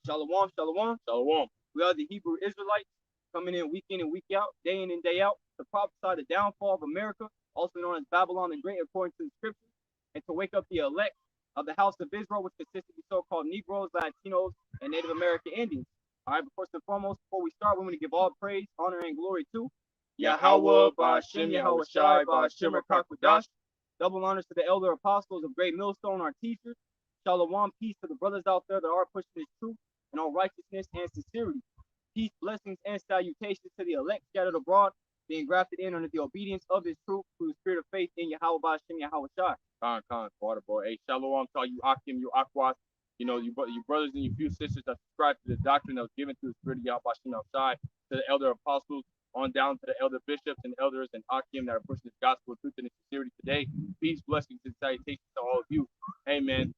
Shalom, shalom. Shalom. We are the Hebrew Israelites coming in and week out, day in and day out, to prophesy the downfall of America, also known as Babylon the Great, according to the scriptures, and to wake up the elect of the house of Israel, which consists of the so-called Negroes, Latinos, and Native American Indians. All right, but first and foremost, before we start, we want to give all praise, honor, and glory to Yahweh, Ba'ashem, Yahweh Shai, Ba'ashem, Rakakwadash. Double honors to the elder apostles of Great Millstone, our teachers. Shalom, peace to the brothers out there that are pushing this truth and all righteousness and sincerity. Peace, blessings, and salutations to the elect scattered abroad, being grafted in under the obedience of this truth through the spirit of faith in Yahweh Ba'ashem, Yahweh Shai. Khan, water boy. Hey, Shalom to all you Akim, you Akwas, you brothers and your few sisters that subscribe to the doctrine that was given through the spirit of Yahweh Ba'ashem, Yahweh Shai, to the elder apostles, on down to the elder bishops and elders and Akim that are pushing this gospel of truth and sincerity today. Peace, blessings, and salutations to all of you. Hey, man.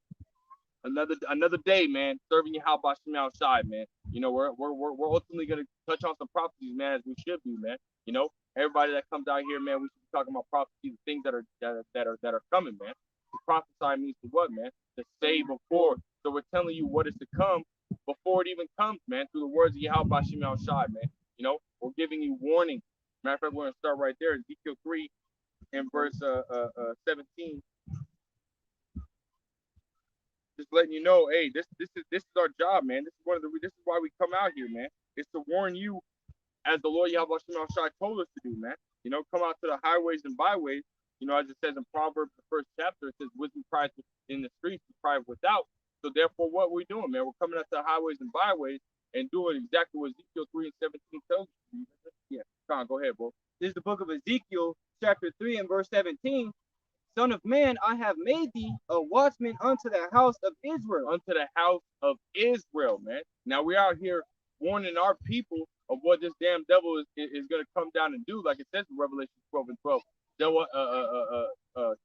Another day, man, serving you how about Shemal Shai, man. We're ultimately gonna touch on some prophecies, man, as we should be, man. Everybody that comes out here, man, we should be talking about prophecies, things that are coming, man. To prophesy means to what, man? To say before. So we're telling you what is to come before it even comes, man, through the words of Yahweh Shemal Shai, man. We're giving you warning. Matter of fact, we're gonna start right there, Ezekiel 3 and verse 17. Just letting you know, hey, this is our job, man. This is why we come out here, man. It's to warn you, as the Lord Yahweh Shai told us to do, man. Come out to the highways and byways. As it says in Proverbs, the first chapter, it says, wisdom cries in the streets, cries without. So therefore, what we're doing, man, we're coming out to the highways and byways and doing exactly what Ezekiel 3 and 17 tells you. Yeah, come on, go ahead, bro. This is the book of Ezekiel, chapter 3 and verse 17. Son of man, I have made thee a watchman unto the house of Israel. Unto the house of Israel, man. Now we out here warning our people of what this damn devil is going to come down and do, like it says in Revelation 12 and 12. They'll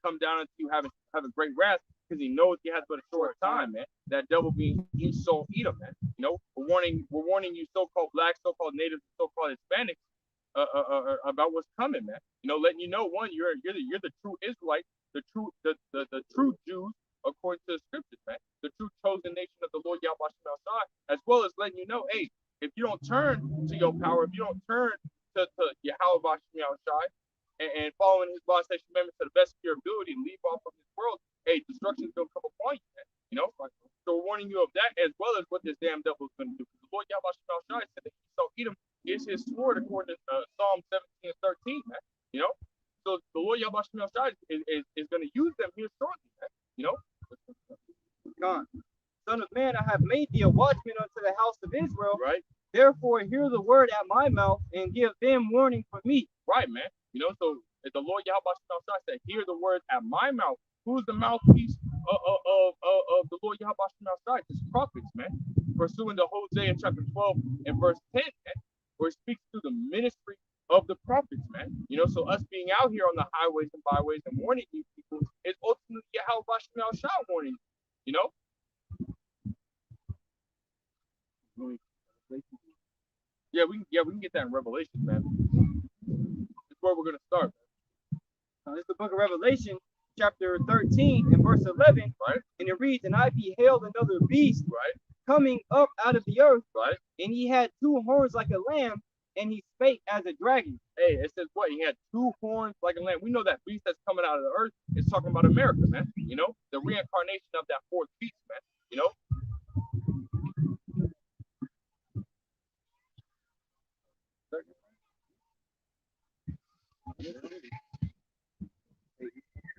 come down unto you having great wrath, because he knows he has but a short time, man. That devil being Esau Edom, man. We're warning you, so-called blacks, so-called natives, so-called Hispanics, about what's coming, man. Letting you know, one, you're the true Israelite, the true Jews according to the scriptures, man. The true chosen nation of the Lord Yahweh Shai, as well as letting you know, hey, if you don't turn to your power, if you don't turn to Yahweh Shai and following his laws, statutes, commandments to the best of your ability and leave off from this world, hey, destruction is gonna come upon you, man. So we're warning you of that, as well as what this damn devil is gonna do. Because the Lord Yahweh Shai said that Esau Edom is his sword, according to Psalm 17 and 13, man. So the Lord Yahweh Shai is going to use them here shortly, man. God. Son of man, I have made thee a watchman unto the house of Israel. Right. Therefore, hear the word at my mouth and give them warning for me. Right, man. So if the Lord Yahweh Shai said, hear the word at my mouth, who's the mouthpiece of the Lord Yahweh Shai? His prophets, man. Pursuing the Hosea chapter 12 and verse 10, man, where it speaks through the ministry of the prophets, man. So us being out here on the highways and byways and warning you people is ultimately Yahweh Shai warning you. Yeah, we can get that in Revelation, man. That's where we're gonna start. This is the book of Revelation, chapter 13 and verse 11, right? And it reads, and I beheld another beast, right, coming up out of the earth, right, and he had two horns like a lamb, and he spake as a dragon. Hey, it says what? He had two horns like a lamb. We know that beast that's coming out of the earth is talking about America, man. The reincarnation of that fourth beast, man.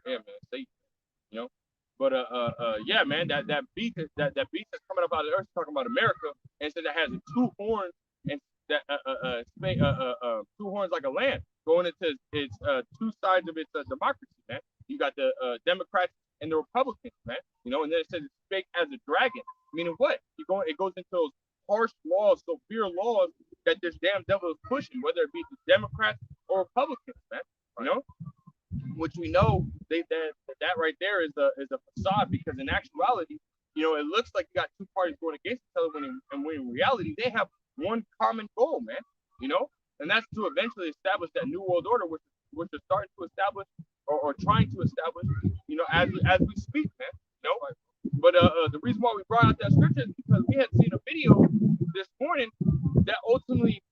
Yeah, man. Say, But yeah, man. That beast that's coming up out of the earth is talking about America, and it says that has two horns and that two horns like a lamb going into its two sides of its democracy, man. You got the Democrats and the Republicans, man. And then it says it's fake as a dragon, meaning what? It goes into those harsh laws, severe laws that this damn devil is pushing, whether it be the Democrats or Republicans, man. Which we know that right there is a facade, because in actuality, it looks like you got two parties going against each other when in reality they have one common goal, man. And that's to eventually establish that new world order, which they're starting to establish or trying to establish, as we speak, man. But the reason why we brought out that scripture is because we had seen a video this morning that ultimately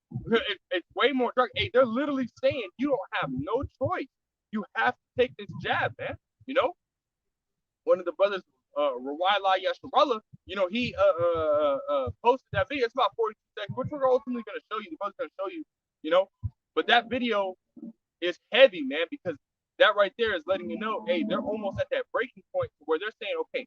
it's way more dark. Hey, they're literally saying you don't have no choice. You have to take this jab, man. You know, one of the brothers, Rawala Yasharallah, you know, he posted that video. It's about 42 seconds, which we're ultimately going to show you. The brother's going to show you, you know, but that video is heavy, man, because that right there is letting you know, hey, they're almost at that breaking point where they're saying, okay,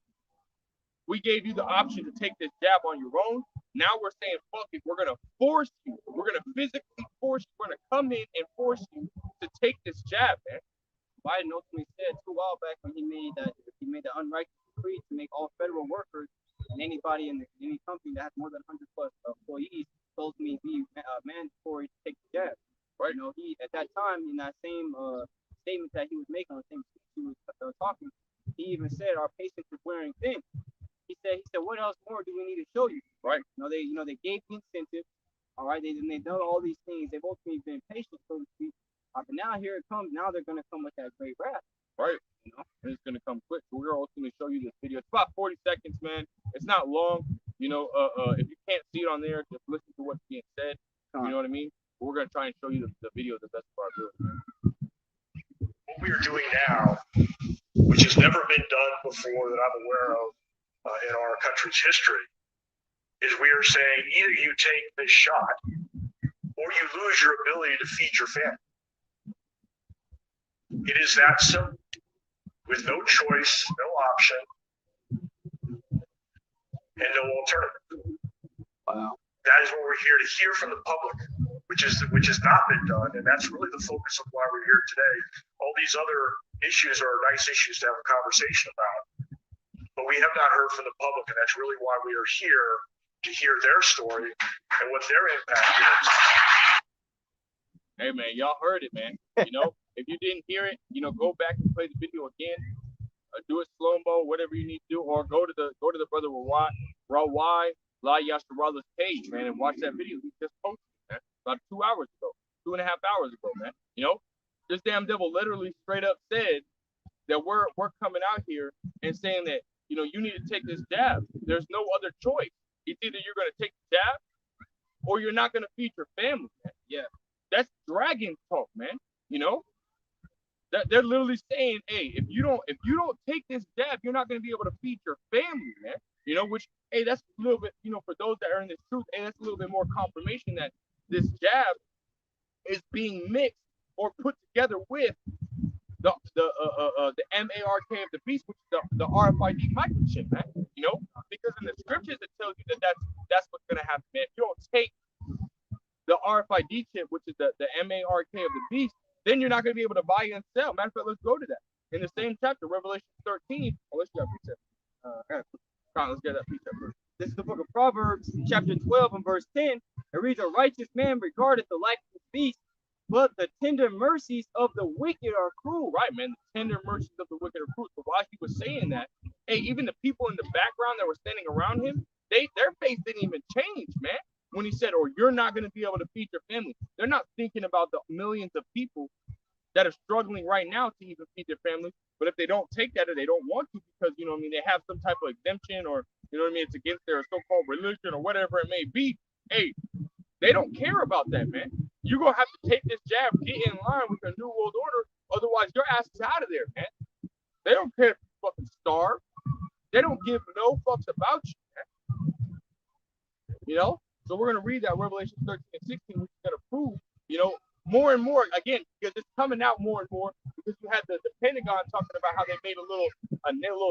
we gave you the option to take this jab on your own. Now we're saying, fuck it, we're gonna force you. We're gonna physically force you. We're gonna come in and force you to take this jab, man. Biden ultimately said 2 while back when he made the unrighteous decree to make all federal workers and anybody in any company that has more than 100 plus employees supposed to be mandatory to take the jab. Right? You know, he at that time in that same statement that he was making on the same speech he was talking, he even said our patients are wearing thin. He said, what else more do we need to show you? Right. They gave the incentive. All right. They've done all these things. They've ultimately been patient, so to speak. But now here it comes. Now they're going to come with that great wrath. Right. You know, and it's going to come quick. So we're ultimately show you this video. It's about 40 seconds, man. It's not long. You know, if you can't see it on there, just listen to what's being said. You know what I mean? But we're going to try and show you the video the best of our ability. What we are doing now, which has never been done before that I'm aware of, in our country's history, is we are saying either you take this shot or you lose your ability to feed your family. It is that simple, with no choice, no option, and no alternative. Wow. That is what we're here to hear from the public, which has not been done, and that's really the focus of why we're here today. All these other issues are nice issues to have a conversation about, but we have not heard from the public, and that's really why we are here to hear their story and what their impact is. Hey man, y'all heard it, man. You know, if you didn't hear it, you know, go back and play the video again. Do it slow mo, whatever you need to do, or go to the brother Rawai La Yasharallah's page, man, and watch that video he just posted, man, about 2 hours ago, 2.5 hours ago, man. You know, this damn devil literally straight up said that we're coming out here and saying that, you know, you need to take this jab. There's no other choice. It's either you're gonna take the jab or you're not gonna feed your family, man. Yeah, that's dragon talk, man. You know, that they're literally saying, hey, if you don't take this jab, you're not gonna be able to feed your family, man. You know, which, hey, that's a little bit, you know, for those that are in this truth, hey, that's a little bit more confirmation that this jab is being mixed or put together with the MARK of the beast, which is the RFID microchip, man. You know, because in the scriptures it tells you that that's what's gonna happen, man. If you don't take the RFID chip, which is the MARK of the beast, then you're not gonna be able to buy and sell. Matter of fact, let's go to that. In the same chapter, Revelation 13. Oh, let's get that precept. Let's get that precept first. This is the book of Proverbs, chapter 12 and verse 10. It reads, a righteous man regardeth the life of the beast, but the tender mercies of the wicked are cruel. Right, man. The tender mercies of the wicked are cruel. So while he was saying that, hey, even the people in the background that were standing around him, their face didn't even change, man. When he said, or you're not going to be able to feed your family. They're not thinking about the millions of people that are struggling right now to even feed their family. But if they don't take that or they don't want to because, you know what I mean, they have some type of exemption or, you know what I mean, it's against their so-called religion or whatever it may be, hey, they don't care about that, man. You're going to have to take this jab, get in line with the New World Order. Otherwise, your ass is out of there, man. They don't care if you fucking starve. They don't give no fucks about you, man. You know? So we're going to read that Revelation 13 and 16, which is going to prove, you know, more and more, again, because it's coming out more and more, because you had the Pentagon talking about how they made a little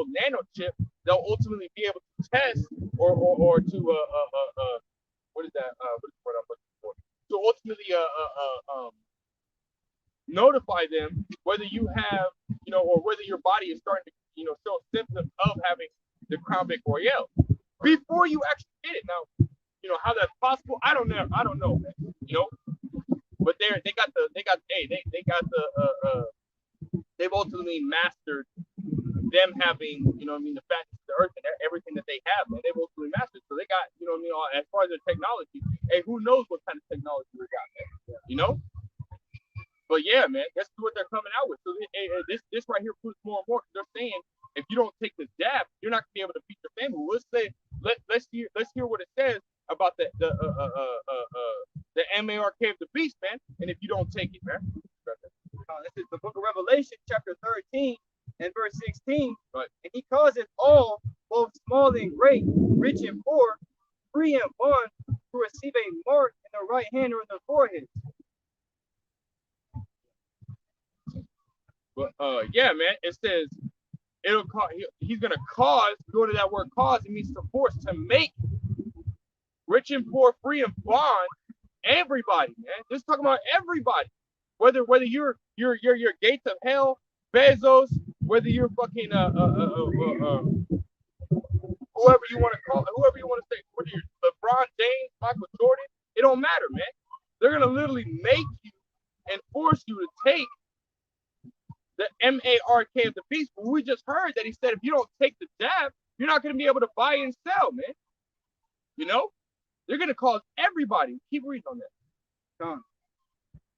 nano chip they'll ultimately be able to test or to what is that? What is the word I'm looking for? To ultimately notify them whether you have, you know, or whether your body is starting to, you know, show symptoms of having the Crown Vic Royale before you actually get it. Now, you know how that's possible. I don't know, man. You know, but they've ultimately mastered them having, you know what I mean, the fatness of the earth and everything that they have, man. They've ultimately mastered. So they got, you know what I mean, as far as their technology, hey, who knows what kind of technology we got, man, you know? But yeah, man, that's what they're coming out with. So this right here proves more and more, because they're saying if you don't take this jab, you're not gonna be able to beat your man. But let's hear what it says about the MARK of the beast, man. And if you don't take it, man. This is the book of Revelation, chapter 13 and verse 16. Right. And he causeth all, both small and great, rich and poor, free and bond, to receive a mark in the right hand or in the forehead. But yeah, man, it says it'll cause. He's gonna cause. Go to that word cause. It means to force, to make rich and poor, free and bond. Everybody, man. This is talking about everybody. Whether you're gates of hell, Bezos, whether you're fucking whoever you want to call, whoever you want to say, whether you're LeBron James, Michael Jordan, it don't matter, man. They're gonna literally make you and force you to take the MARK of the beast. But we just heard that he said if you don't take the jab, you're not gonna be able to buy and sell, man. You know, they're gonna cause everybody. Keep reading on that. Come.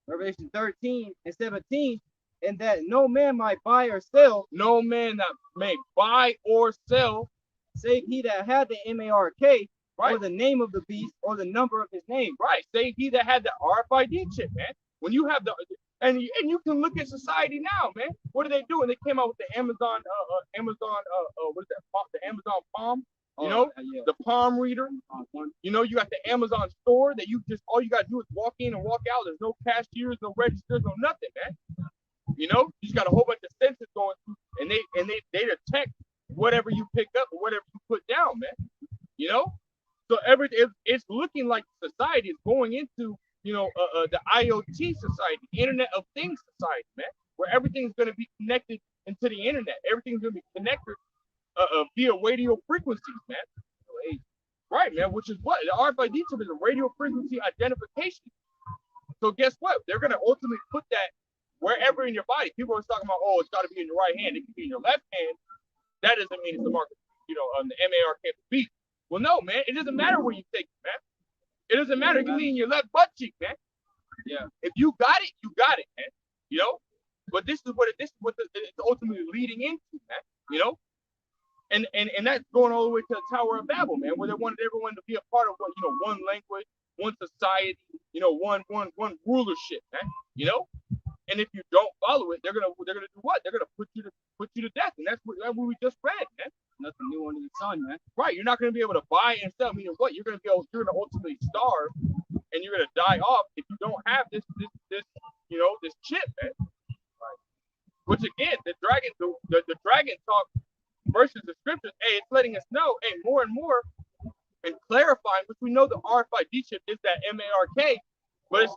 Revelation 13 and 17, and that no man might buy or sell. No man that may buy or sell, save he that had the MARK, right, or the name of the beast, or the number of his name. Right, save he that had the RFID chip, man. When you have the, and you can look at society now, man. What are they doing? They came out with the Amazon, what is that? The Amazon Palm. You know, yeah. The palm reader. You know, you got the Amazon store that you just, all you got to do is walk in and walk out. There's no cashiers, no registers, no nothing, man. You know, you just got a whole bunch of sensors going through, and they detect whatever you pick up or whatever you put down, man. You know, so it's looking like society is going into, you know, the IoT society, Internet of Things society, man, where everything's going to be connected into the internet. Everything's going to be connected via radio frequencies, man. Right, man, which is what? The RFID chip is a radio frequency identification. So guess what? They're going to ultimately put that wherever in your body. People are talking about, oh, it's got to be in your right hand. It can be in your left hand. That doesn't mean it's the mark, you know, on the MARK beat. Well, no, man. It doesn't matter where you take it, man. It doesn't matter. It can be in your left butt cheek, man. Yeah. If you got it, you got it, man. You know. But this is what it's ultimately leading into, man. You know. And that's going all the way to the Tower of Babel, man, where they wanted everyone to be a part of one language, one society, one rulership, man. You know. And if you don't follow it, they're gonna do what? They're gonna put you to death, and that's what we just read, man. Nothing new under the sun, man. Right, you're not gonna be able to buy and sell. Meaning what? You're gonna ultimately starve, and you're gonna die off if you don't have this chip, man. Right. Which again, the dragon talk versus the scriptures, hey, it's letting us know, hey, more and more, and clarifying, which we know the RFID chip is that MARK. But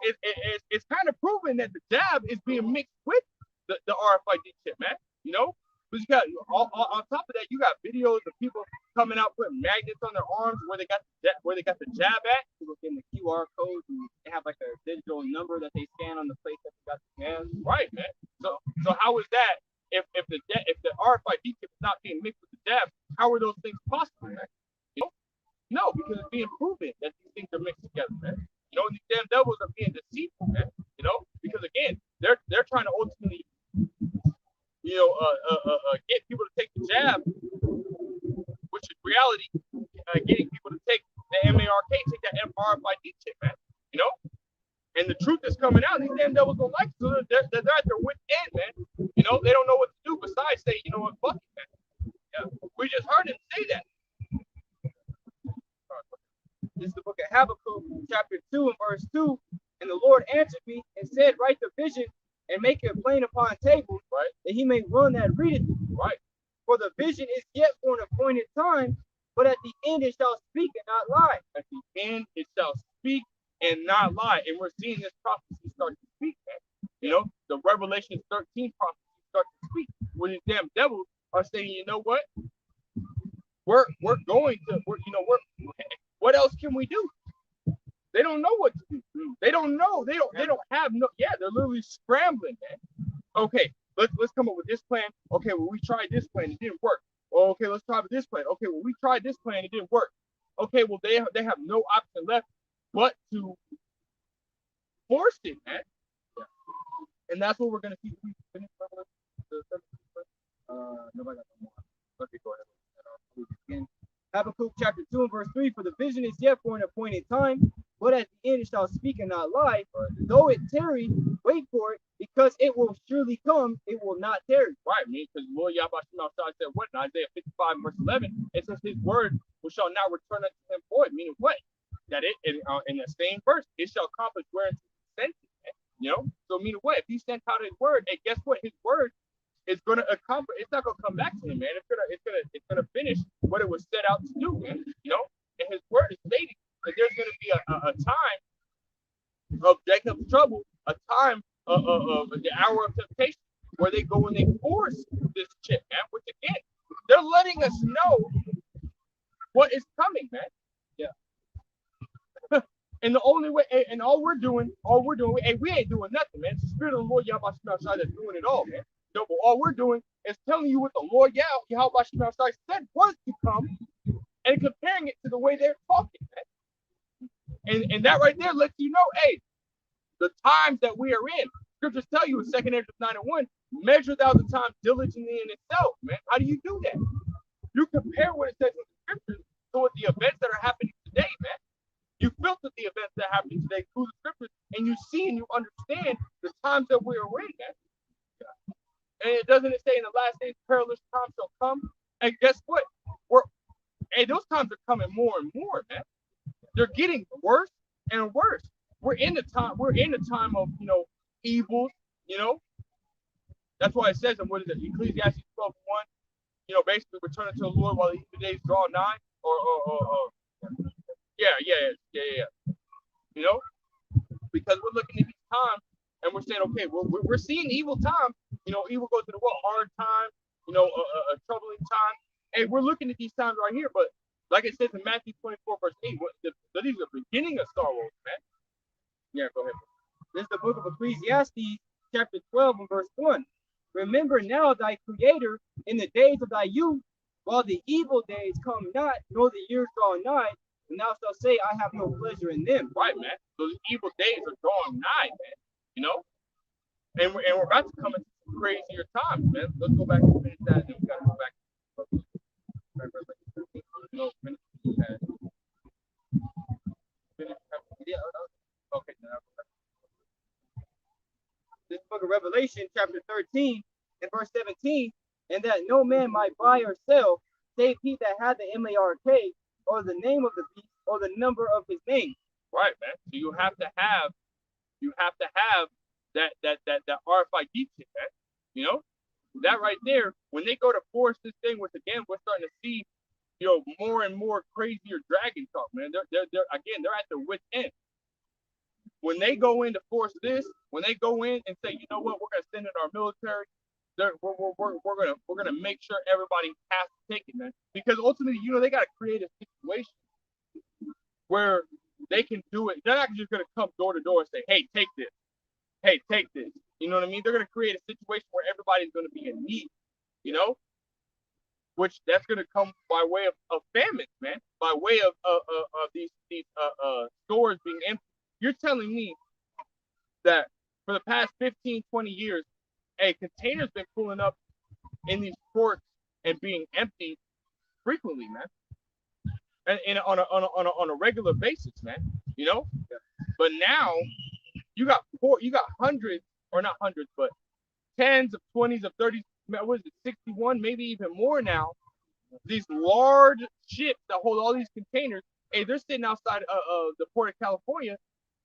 it's kind of proven that the jab is being mixed with the RFID chip, man. You know, because you got on top of that, you got videos of people coming out putting magnets on their arms where they got the jab at. People getting the QR code and they have like a digital number that they scan on the place that they got the jab. Right, man. So how is that if the RFID chip is not being mixed with the jab? How are those things possible, man? You know? No, because it's being proven that these things are mixed together, man. You know, these damn devils are being deceitful, man. You know, because again, they're trying to ultimately, get people to take the jab, which is reality, getting people to take the MARK, take that RFID chip, man. You know, and the truth is coming out. These damn devils don't like it, so they're at their wit's end, man. You know, they don't know what to do besides say, you know what, fuck it, man. Yeah, we just heard him say that. This is the book of Habakkuk, chapter 2 and verse 2. And the Lord answered me and said, write the vision and make it plain upon tables, right, that he may run that readeth it. Right. For the vision is yet for an appointed time, but at the end it shall speak and not lie. At the end it shall speak and not lie. And we're seeing this prophecy start to speak, man. You know, the Revelation 13 prophecy start to speak. When these damn devils are saying, you know what? We're what else can we do? They don't know what to do. They don't know. They don't have no. Yeah, they're literally scrambling, man. Okay, let's come up with this plan. Okay, well, we tried this plan, it didn't work. Oh, okay, let's try this plan. Okay, well, we tried this plan, it didn't work. Okay, well, they have no option left but to force it, man. Yeah. And that's what we're gonna see. Nobody got no more. Okay, go ahead. Habakkuk chapter 2 and verse 3, for the vision is yet for an appointed time, but at the end it shall speak and not lie. Though it tarry, wait for it, because it will surely come, it will not tarry. Right, man, because Lord Yahweh said what in Isaiah 55 verse 11, it says his word shall not return unto him void, meaning what? That it in the same verse, it shall accomplish whereunto he sent it. You know, so meaning what? If he sent out his word, and guess what? His word is gonna accomplish. It's not gonna come back to him, man. It's gonna finish what it was set out to do, man. You know, and his word is stating that there's gonna be a time of Jacob's trouble, a time of the hour of temptation, where they go and they force this chip, man. Which again, they're letting us know what is coming, man. Yeah. And the only way, and all we're doing, hey, we ain't doing nothing, man. It's the Spirit of the Lord Yahweh that's doing it all, man. No, but all we're doing is telling you what the Lord Yahweh said was to come, and comparing it to the way they're talking, man. And that right there lets you know, hey, the times that we are in. Scriptures tell you in 2 Ezra 9:1, measure thou the time diligently in itself, man. How do you do that? You compare what it says in the scriptures to what the events that are happening today, man. You filter the events that are happening today through the scriptures, and you see and you understand the times that we are in, man. And it doesn't say in the last days perilous times shall come. And guess what? Those times are coming more and more, man. They're getting worse and worse. We're in the time of, you know, evils, you know. That's why it says in what is it, Ecclesiastes 12:1, you know, basically returning to the Lord while the evil days draw nigh, yeah. You know, because we're looking at these times and we're saying, okay, we're seeing evil times. You know, evil goes to the world, hard time, you know, a troubling time. Hey, we're looking at these times right here, but like it says in Matthew 24 verse 8, these are the beginning of sorrows, man. Yeah, go ahead. This is the book of Ecclesiastes, chapter 12 and verse 1. Remember now thy Creator in the days of thy youth, while the evil days come not, nor the years draw nigh, and thou shalt say, I have no pleasure in them. Right, man. Those evil days are drawing nigh, man. You know? And we're about to come into crazier times, man. Let's go back and finish that, and then we got to go back. Okay. This book of Revelation, chapter 13, and verse 17, and that no man might buy or sell, save he that had the MARK, or the name of the beast, or the number of his name. Right, man. So you have to have that RFID chip, man. You know, that right there. When they go to force this thing, which again we're starting to see, you know, more and more crazier dragon talk, man. They're at their wit's end. When they go in to force this, when they go in and say, you know what, we're gonna send in our military, we're gonna make sure everybody has to take it, man. Because ultimately, you know, they gotta create a situation where they can do it. They're not just gonna come door to door and say, hey, take this. Hey, take this. You know what I mean? They're gonna create a situation where everybody's gonna be in need, you know? Which that's gonna come by way of famines, man, by way of these stores being empty. You're telling me that for the past 15, 20 years, a container's been pulling up in these ports and being emptied frequently, man, and on a regular basis, man. You know, but now you got hundreds, or not hundreds, but tens of 20s of 30s. What is it, 61, maybe even more now? These large ships that hold all these containers, hey, they're sitting outside of the port of California,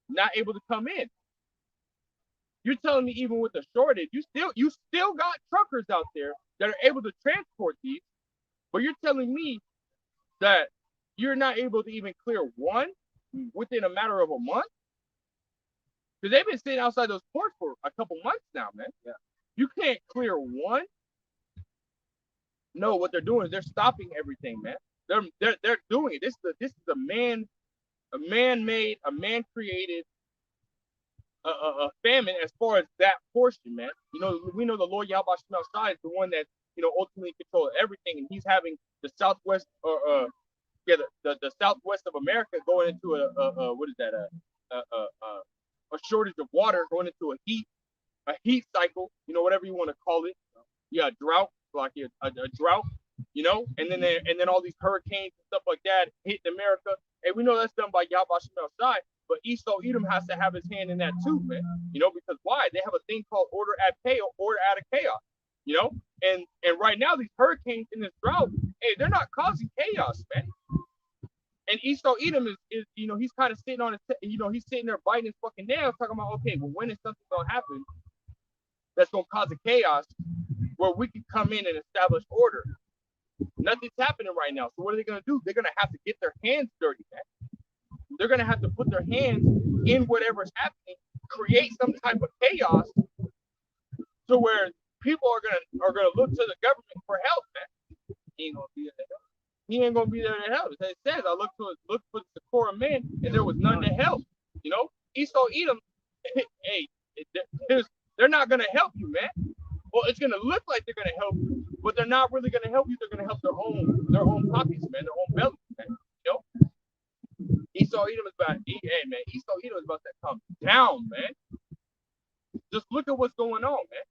not able to come in. You're telling me even with the shortage, you still got truckers out there that are able to transport these, but you're telling me that you're not able to even clear one within a matter of a month? Because they've been sitting outside those ports for a couple months now, man. Yeah. You can't clear one. No, what they're doing is they're stopping everything, man. They're doing it. This is a man-made, a man-created a famine as far as that portion, man. You know, we know the Lord Yahweh is the one that, you know, ultimately controls everything, and he's having the southwest the southwest of America going into a shortage of water, going into a heat cycle, you know, whatever you want to call it. Yeah, drought, like a drought. you know, and then all these hurricanes and stuff like that hitting America. And we know that's done by Yahweh Shem outside, but Esau Edom has to have his hand in that too, man. You know, because why? They have a thing called order at chaos, order out of chaos. You know, and right now these hurricanes in this drought, hey, they're not causing chaos, man. And Esau Edom is you know, he's kind of sitting on his, you know, he's sitting there biting his fucking nails, talking about, okay, well, when is something gonna happen that's gonna cause a chaos where we can come in and establish order? Nothing's happening right now. So what are they gonna do? They're gonna have to get their hands dirty, man. They're gonna have to put their hands in whatever's happening, create some type of chaos, to where people are gonna look to the government for help, man. He ain't gonna be there to help. He ain't gonna be there to help. It says, I looked for the Sephora men, and there was none to help. You know, Esau Edom, hey, they're not gonna help you, man. Well, it's gonna look like they're gonna help you, but they're not really gonna help you. They're gonna help their own pockets, man, their own belly, man. You know, Esau Edom is about, hey, man, Esau Edom is about to come down, man. Just look at what's going on, man.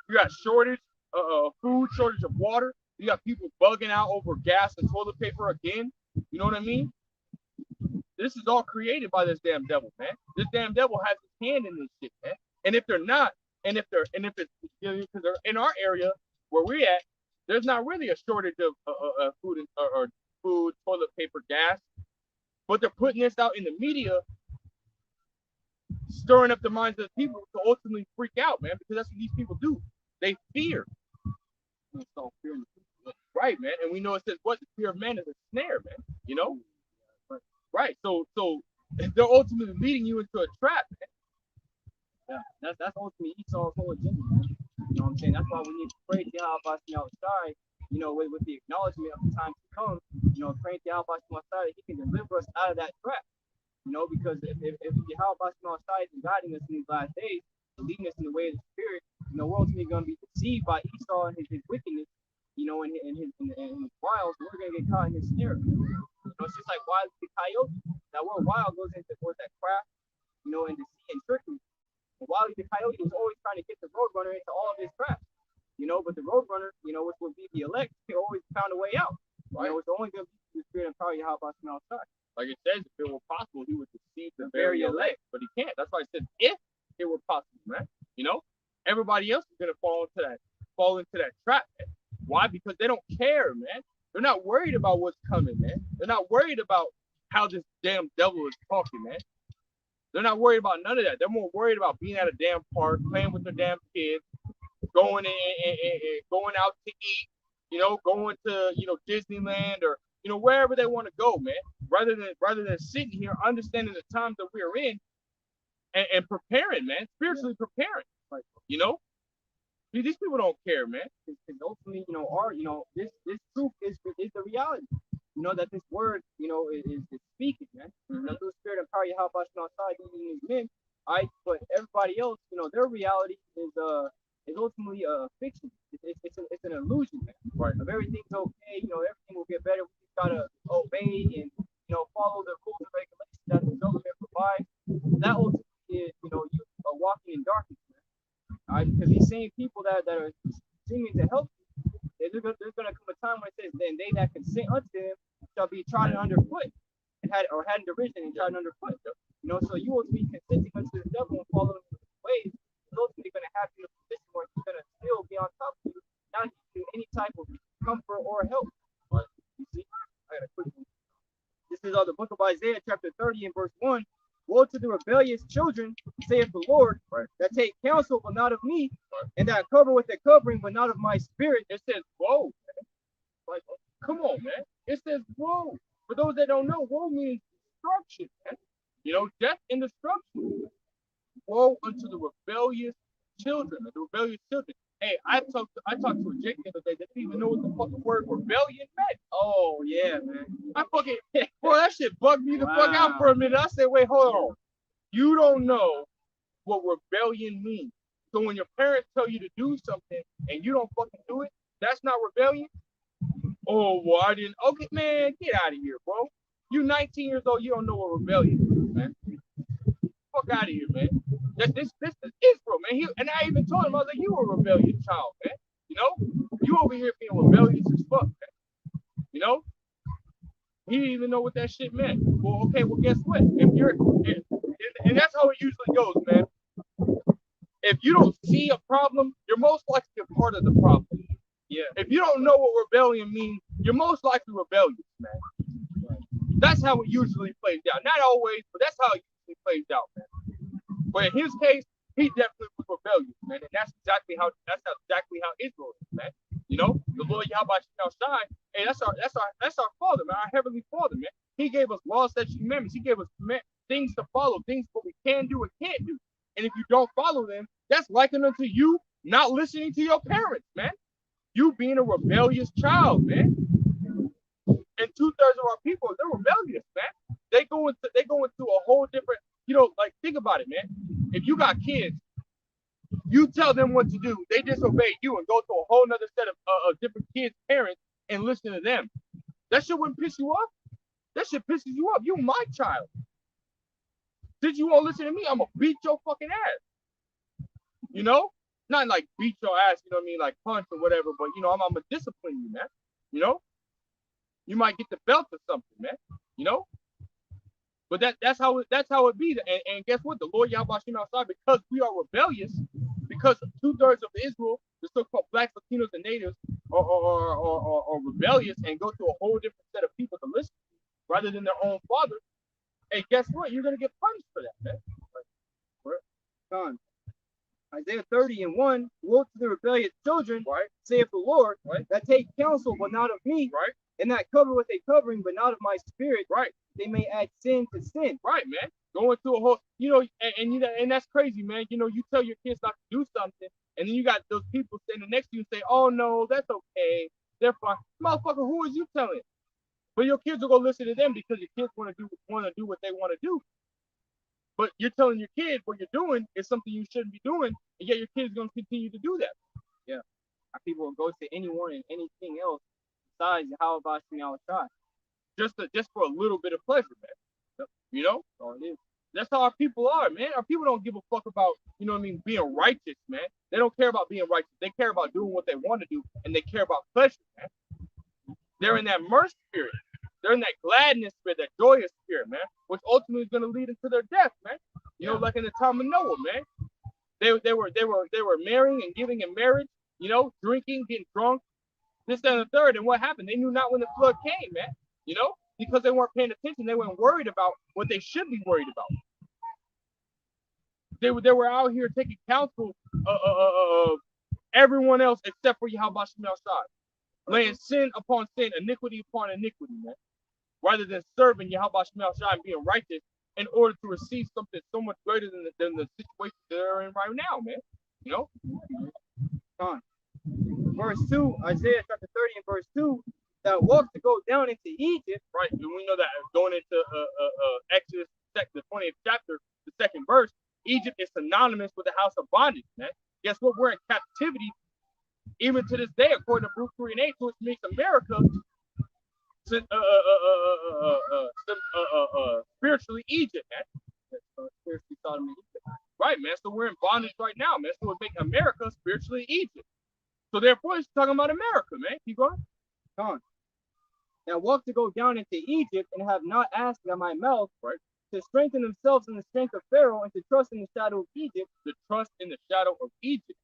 You got shortage, food shortage of water. You got people bugging out over gas and toilet paper again. You know what I mean? This is all created by this damn devil, man. This damn devil has his hand in this shit, man. And if they're not, and if it's, you know, because they're in our area where we're at, there's not really a shortage of food or food, toilet paper, gas. But they're putting this out in the media, stirring up the minds of the people to ultimately freak out, man, because that's what these people do. They fear. Right, man. And we know it says what? The fear of man is a snare, man. You know? Right. So they're ultimately leading you into a trap, man. Yeah, that's ultimately Esau's whole agenda, man. You know what I'm saying? That's why we need to pray to Yahweh outside, you know, with the acknowledgement of the time to come, you know, praying to Yahweh outside that he can deliver us out of that trap. You know, because if Yahweh outside is guiding us in these last days, leading us in the way of the spirit, you know, we're ultimately going to be deceived by Esau and his wickedness, you know, and his wiles, and we're going to get caught in his snare. You know, it's just like Wile E. Coyote. That word wild goes into towards that craft, you know, and deceit and trickery. And Wile E. Coyote was always trying to get the roadrunner into all of his traps, you know, but the roadrunner, you know, which would be the elect, he always found a way out. Right? You know, it's only going to be the spirit and power of Yahweh outside. Like it says, if it were possible, he would deceive the very elect, but he can't. That's why it says, if it were possible, man. You know, everybody else is gonna fall into that trap, man. Why? Because they don't care, man. They're not worried about what's coming, man. They're not worried about how this damn devil is talking, man. They're not worried about none of that. They're more worried about being at a damn park, playing with their damn kids, going going out to eat, you know, going to, you know, Disneyland or, you know, wherever they want to go, man. Rather than sitting here, understanding the times that we're in, and preparing, man, spiritually preparing, like, you know. These people don't care, man. Because ultimately, you know, this truth is the reality. You know, that this word, you know, is speaking, man. Mm-hmm. You know, through the spirit and power of Yahweh outside using these men, but everybody else, you know, their reality is ultimately a fiction. It's an illusion, man. Right. Of everything's okay, you know, everything will get better. We just gotta obey and, you know, follow the rules and regulations that the government provides. That ultimately is, you know, you are walking in darkness, man. All right, because these same people that are seeming to help you, there's going to come a time when it says, then they that consent unto him shall be trodden underfoot, and had in derision and trodden underfoot. You know, so you will be consenting unto the devil and following his ways. It's ultimately going to have you in a position where he's going to still be on top of you, not giving you any type of comfort or help. But you see, I got a quick one. This is the book of Isaiah, chapter 30 and verse 1. Woe to the rebellious children, saith the Lord, that take counsel, but not of me, and that cover with a covering, but not of my spirit. It says, woe, man. Like, come on, man. It says, woe. For those that don't know, woe means destruction, man. You know, death and destruction. Woe unto the rebellious children, Hey, I talked to a Jake the other day that didn't even know what the fucking word rebellion meant. Oh, yeah, man. I fucking, boy, that shit bugged me the fuck out for a minute. I said, wait, hold on. You don't know what rebellion means. So when your parents tell you to do something and you don't fucking do it, that's not rebellion? Oh, well, I didn't. Okay, man, get out of here, bro. You 19 years old, you don't know what rebellion is, man. Fuck out of here, man. This is Israel, man. And I even told him, I was like, you a rebellious child, man. You know? You over here being rebellious as fuck, man. You know? He didn't even know what that shit meant. Well, okay, well, guess what? If you're, and that's how it usually goes, man. If you don't see a problem, you're most likely a part of the problem. Yeah. If you don't know what rebellion means, you're most likely rebellious, man. That's how it usually plays out. Not always, but that's how it usually plays out, man. But in his case, he definitely was rebellious, man. And that's exactly how Israel is, man. You know, the Lord Yahweh Shai, hey, that's our Father, man, our Heavenly Father, man. He gave us laws, statutes, commandments. He gave us things to follow, things what we can do and can't do. And if you don't follow them, that's likened unto you not listening to your parents, man. You being a rebellious child, man. And 2/3 of our people, they're rebellious, man. They go into a whole different, you know, like think about it, man. If you got kids, you tell them what to do, they disobey you and go to a whole nother set of different kids' parents and listen to them. That shit wouldn't piss you off. That shit pisses you off. You my child. Since you won't listen to me, I'm gonna beat your fucking ass. You know? Not like beat your ass, you know what I mean, like punch or whatever, but you know, I'm gonna discipline you, man. You know? You might get the belt or something, man. You know? But that's how it be. And guess what? The Lord Yahweh outside, because we are rebellious, because 2/3 of Israel, the so-called blacks, Latinos, and natives, are rebellious and go to a whole different set of people to listen to rather than their own father. Hey, guess what? You're gonna get punished for that, man. Con. Isaiah 30:1, woe to the rebellious children, Right? saith the Lord, Right? that take counsel, but not of me, Right? and that cover with a covering, but not of my spirit, Right? they may add sin to sin. Right, man. Going through a whole, you know, and you know, and that's crazy, man. You know, you tell your kids not to do something, and then you got those people standing next to you and say, "Oh no, that's okay, they're fine." Motherfucker, who is you telling? But your kids will go listen to them because your kids want to do what they want to do. But you're telling your kid what you're doing is something you shouldn't be doing, and yet your kid's gonna continue to do that. Yeah. People will go to anyone and anything else besides how about Shai. Just for a little bit of pleasure, man. You know? That's all it is. That's how our people are, man. Our people don't give a fuck about, you know what I mean, being righteous, man. They don't care about being righteous. They care about doing what they want to do, and they care about pleasure, man. They're in that mercy spirit. They're in that gladness spirit, that joyous spirit, man, which ultimately is going to lead into their death, man. You know, like in the time of Noah, man. They were marrying and giving in marriage, you know, drinking, getting drunk, this, that, and the third. And what happened? They knew not when the flood came, man. You know, because they weren't paying attention. They weren't worried about what they should be worried about. They were out here taking counsel of everyone else except for Yahweh outside, laying sin upon sin, iniquity upon iniquity, man. Rather than serving Yahweh outside and being righteous in order to receive something so much greater than the situation they're in right now, man. You know? Con. Verse 2, Isaiah chapter 30 and verse 2, that walk to go down into Egypt. Right. And we know that going into Exodus, the 20th chapter, the second verse, Egypt is synonymous with the house of bondage, man. Guess what? We're in captivity even to this day, according to Luke 3:8, which makes America spiritually Egypt, man. Spiritually Sodom and Egypt. Right, man. So we're in bondage right now, man. So it makes America spiritually Egypt. So therefore, he's talking about America, man. Keep going. Con. Now walk to go down into Egypt and have not asked at my mouth, right, to strengthen themselves in the strength of Pharaoh and to trust in the shadow of Egypt. To trust in the shadow of Egypt.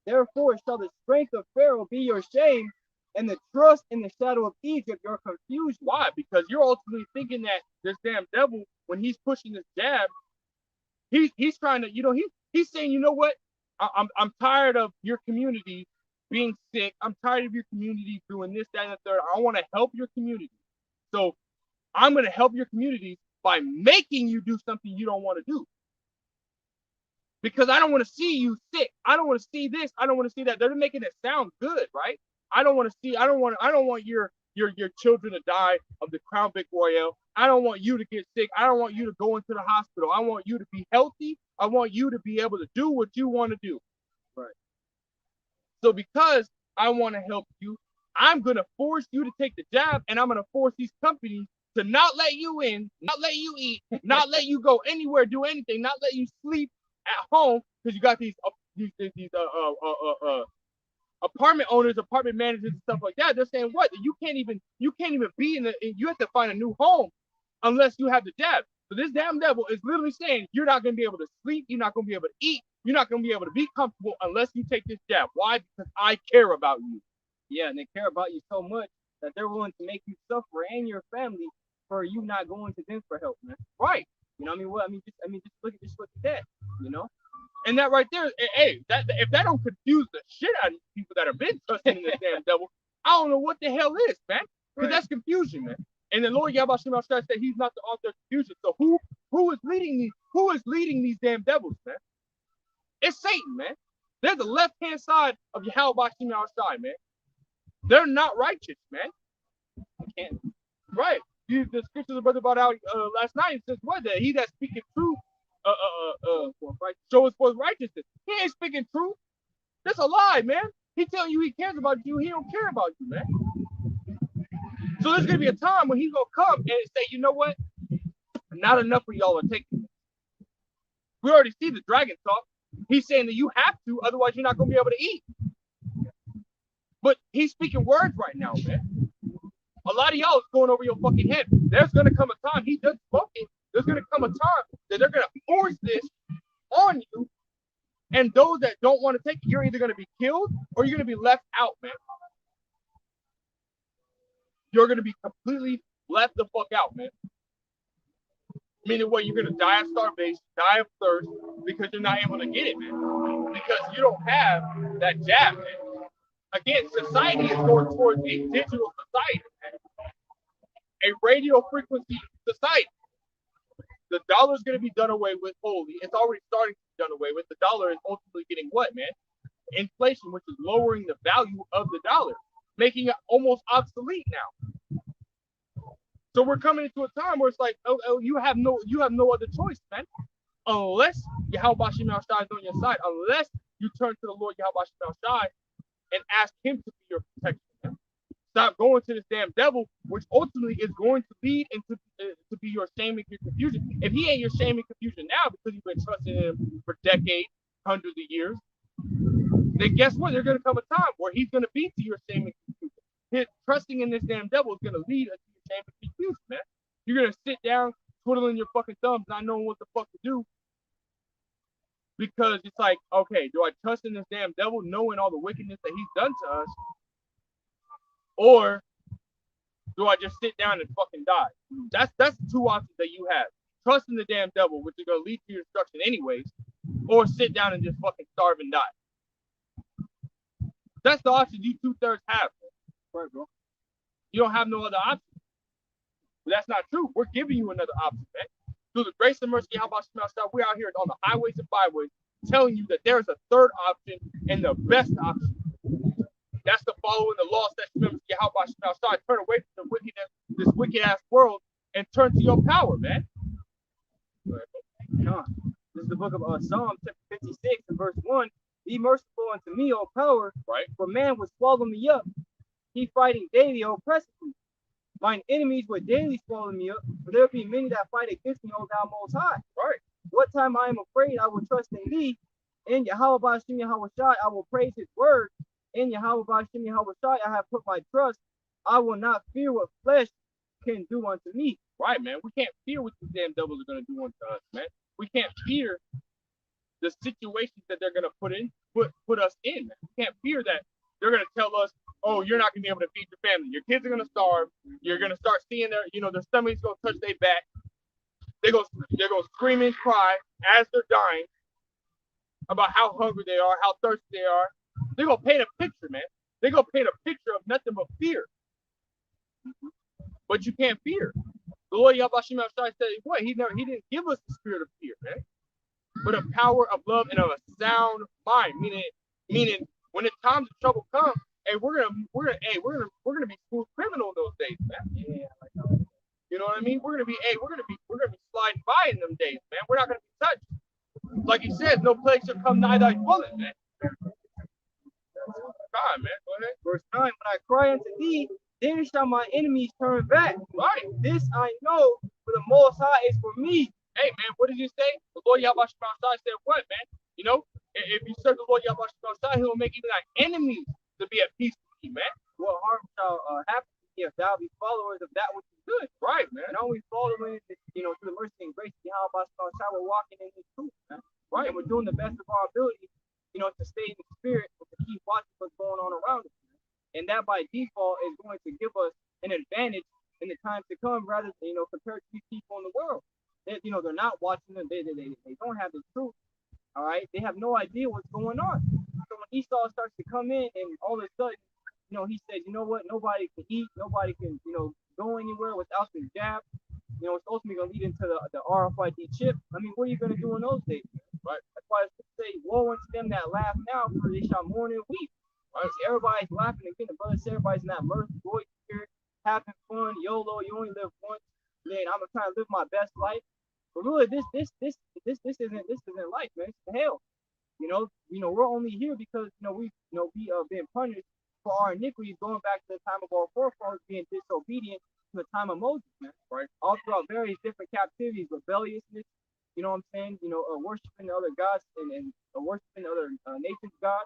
Therefore shall the strength of Pharaoh be your shame, and the trust in the shadow of Egypt your confusion. Why? Because you're ultimately thinking that this damn devil, when he's pushing this jab, he's trying to, you know, he's saying, you know what? I'm tired of your community being sick. I'm tired of your community doing this, that, and the third. I want to help your community. So I'm going to help your community by making you do something you don't want to do. Because I don't want to see you sick. I don't want to see this. I don't want to see that. They're making it sound good, right? I don't want your children to die of the Crown Vic Royale. I don't want you to get sick. I don't want you to go into the hospital. I want you to be healthy. I want you to be able to do what you want to do. Right. So because I want to help you, I'm going to force you to take the jab, and I'm going to force these companies to not let you in, not let you eat, not let you go anywhere, do anything, not let you sleep at home, because you got these apartment owners, apartment managers, and stuff like that. They're saying what? You can't even be you have to find a new home unless you have the jab. So this damn devil is literally saying you're not going to be able to sleep, you're not going to be able to eat, you're not going to be able to be comfortable unless you take this jab. Why? Because I care about you. Yeah, and they care about you so much that they're willing to make you suffer and your family for you not going to them for help, man. Right. You know what I mean? What just look at that. You know. And that right there, hey, if that don't confuse the shit out of people that have been trusting in this damn devil, I don't know what the hell is, man. Because that's confusion, man. And the Lord Yahweh Shema said he's not the author of confusion. So who is leading these? Who is leading these damn devils, man? It's Satan, man. They're the left-hand side of Yahweh Shema side, man. They're not righteous, man. They can't. Right. The scriptures the brother brought out last night. It says what? That he that speaking truth show us forth righteousness. He ain't speaking truth. That's a lie, man. He telling you he cares about you. He don't care about you, man. So there's gonna be a time when he's gonna come and say, you know what? Not enough of y'all are taking it. We already see the dragon talk. He's saying that you have to, otherwise you're not gonna be able to eat. But he's speaking words right now, man. A lot of y'all is going over your fucking head. There's gonna come a time, he does spoken. There's gonna come a time that they're gonna force this on you. And those that don't want to take it, you're either gonna be killed or you're gonna be left out, man. You're gonna be completely left the fuck out, man. Meaning what? You're gonna die of starvation, die of thirst, because you're not able to get it, man. Because you don't have that jab, man. Again, society is going towards a digital society, man. A radio frequency society. The dollar is going to be done away with wholly. It's already starting to be done away with. The dollar is ultimately getting what, man? Inflation, which is lowering the value of the dollar, making it almost obsolete now. So we're coming into a time where it's like, oh, you have no other choice, man. Unless Yahweh Shema Shai is on your side, unless you turn to the Lord Yahweh Shema Shai and ask him to be your protection, man. Stop going to this damn devil, which ultimately is going to lead into to be your shame and your confusion. If he ain't your shame and confusion now because you've been trusting him for decades, hundreds of years, then guess what? There's going to come a time where he's going to be to your shame and confusion. His trusting in this damn devil is going to lead us to your shame and confusion, man. You're going to sit down, twiddling your fucking thumbs, not knowing what the fuck to do. Because it's like, okay, do I trust in this damn devil knowing all the wickedness that he's done to us? Or do I just sit down and fucking die? That's the two options that you have. Trust in the damn devil, which is going to lead to your destruction anyways, or sit down and just fucking starve and die. That's the option you 2/3 have. Right, bro. You don't have no other option. But that's not true. We're giving you another option, man. Through the grace and mercy, how about stuff? We're out here on the highways and byways telling you that there's a third option and the best option. That's the following the law, statutes, members, how about start turn away from the wickedness, this wicked ass world, and turn to your power, man. John, this is the book of Psalm 56 and verse 1. Be merciful unto me, O power, right? For man would swallow me up. He fighting daily, oppressing me. Mine enemies would daily swallow me up, for there be many that fight against me, O thou most high. Right. What time I am afraid, I will trust in thee. In Yahweh Bashim Yahweh Shai, I will praise his word. In Yahweh Bashim Yahweh Shai, I have put my trust. I will not fear what flesh can do unto me. Right, man. We can't fear what these damn devils are going to do unto us, man. We can't fear the situations that they're going to put us in. Man. We can't fear that they're going to tell us, oh, you're not going to be able to feed your family. Your kids are going to starve. You're going to start seeing their stomachs going to touch their back. They're going to scream and cry as they're dying about how hungry they are, how thirsty they are. They're going to paint a picture, man. They're going to paint a picture of nothing but fear. But you can't fear. The Lord Yahweh Shema said, what? He didn't give us the spirit of fear, man. But a power of love and of a sound mind. Meaning when the times of trouble come, hey, we're gonna be smooth criminal in those days, man. Yeah, you know what I mean? We're gonna be sliding by in them days, man. We're not gonna be touched. Like he says, no plague shall come nigh thy dwelling, man. God, man, go ahead. Verse 9, when I cry unto thee, then shall my enemies turn back. Right. This I know, for the Most High is for me. Hey, man, what did you say? The Lord Yahweh Shema said what, man? You know, if you serve the Lord Yahweh Shema, he'll make even thy enemies to be at peace with me, man. What harm shall happen to me if thou be followers of that which is good? Right, man. And always following, through the mercy and grace of Yahweh Shah, we're walking in His truth, man. Right. And we're doing the best of our ability, to stay in the spirit and to keep watching what's going on around us. And that by default is going to give us an advantage in the times to come, rather than, compared to these people in the world. They're not watching them. They don't have the truth. All right. They have no idea what's going on. So when Esau starts to come in, and all of a sudden, he says, you know what? Nobody can eat. Nobody can, go anywhere without the jab. It's ultimately going to lead into the RFID chip. I mean, what are you going to do in those days? Right. That's why I say, woe unto them that laugh now, for they shall mourn and weep. Right. See, everybody's laughing again. The brother said everybody's in that mirth, joy, spirit, having fun, YOLO. You only live once. Then I'm gonna try to live my best life. But really, this isn't life, man. It's hell. We're only here because we been punished for our iniquities, going back to the time of our forefathers being disobedient to the time of Moses, man. Right. All throughout various different captivities, rebelliousness. You know what I'm saying? Worshiping other gods and worshiping other nations' gods,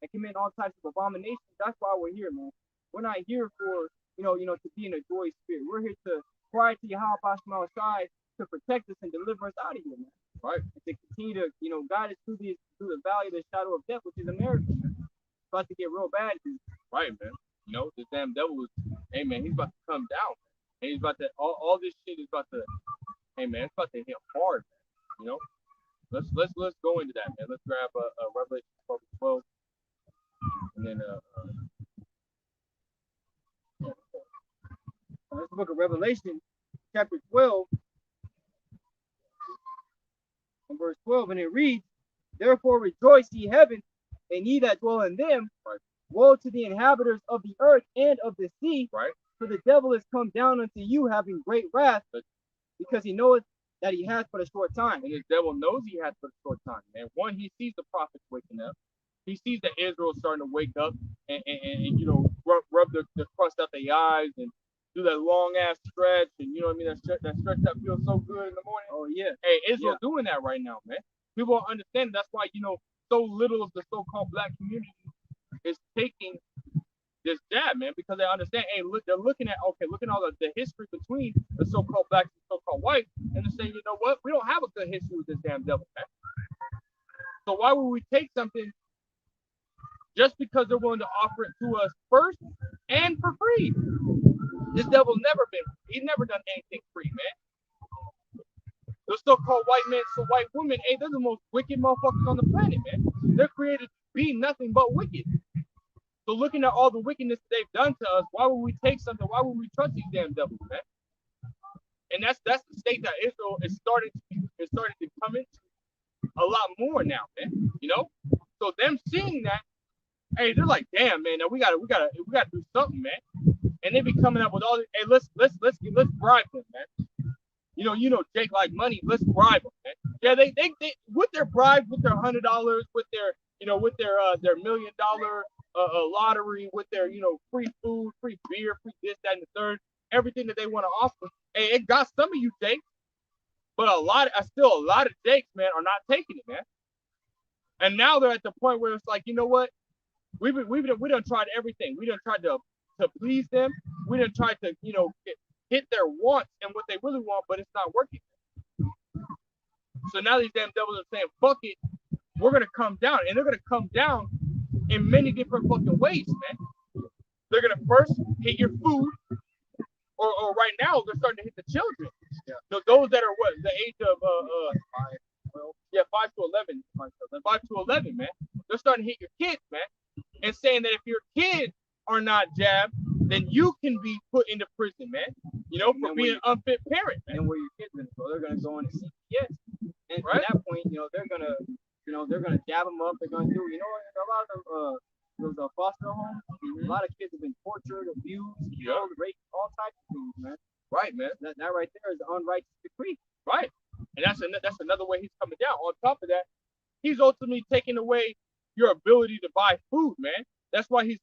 and committing all types of abominations. That's why we're here, man. We're not here for to be in a joy spirit. We're here to cry to Yahweh side to protect us and deliver us out of here, man. Right. And to continue to guide us through the valley of the shadow of death, which is America. Man. It's about to get real bad, dude. Right, man. This damn devil is, hey man, he's about to come down. And he's about to all this shit is about to, hey man, it's about to hit hard, man. Let's go into that, man. Let's grab a Revelation 12, and then this book of Revelation, chapter 12, and verse 12, and it reads, therefore rejoice, ye heavens, and ye that dwell in them. Right. Woe to the inhabitants of the earth and of the sea, right. For the devil is come down unto you, having great wrath, because he knoweth that he has but a short time. And the devil knows he has but a short time, man. One, he sees the prophets waking up. He sees that Israel's starting to wake up and rub the crust out their eyes and do that long ass stretch, and you know what I mean, that stretch that feels so good in the morning. Oh yeah. Hey, Israel doing that right now, man. People don't understand. That's why so little of the so-called black community is taking this jab, man, because they understand. Hey, look, they're looking at all the history between the so-called black and so-called white, and they're saying, you know what, we don't have a good history with this damn devil, man. So why would we take something just because they're willing to offer it to us first and for free? This devil's he's never done anything free, man. The so-called white men, white women, hey, they're the most wicked motherfuckers on the planet, man. They're created to be nothing but wicked. So looking at all the wickedness they've done to us, why would we take something? Why would we trust these damn devils, man? And that's the state that Israel is starting to come into a lot more now, man. So them seeing that, hey, they're like, damn, man, now we gotta do something, man. And they be coming up with all this, hey, let's bribe them, man. Jake like money, let's bribe them, man. Yeah, they with their bribes, with their $100, with their their $1 million lottery, with their free food, free beer, free this, that, and the third, everything that they want to offer. Hey, it got some of you Jakes, but a lot of Jakes, man, are not taking it, man. And now they're at the point where it's like, you know what? We done tried everything. We done tried to please them. We done tried to hit their wants and what they really want, but it's not working. So now these damn devils are saying, fuck it, we're gonna come down, and they're gonna come down in many different fucking ways, man. They're gonna first hit your food, or right now they're starting to hit the children. Yeah. So those that are the age of 5 to 11, 5 to 11, man. They're starting to hit your kids, man, and saying that if your kids are not jabbed, then you can be put into prison, man. For being an unfit parent, man. And where your kids gonna go? They're gonna go into CPS, and at that point, they're gonna jab them up. They're gonna do, a lot of those foster homes. Mm-hmm. A lot of kids have been tortured, abused, killed, raped, all types of things, man. Right, man. That right there is an unrighteous decree. Right, and that's another way he's coming down. On top of that, he's ultimately taking away your ability to buy food, man. That's why he's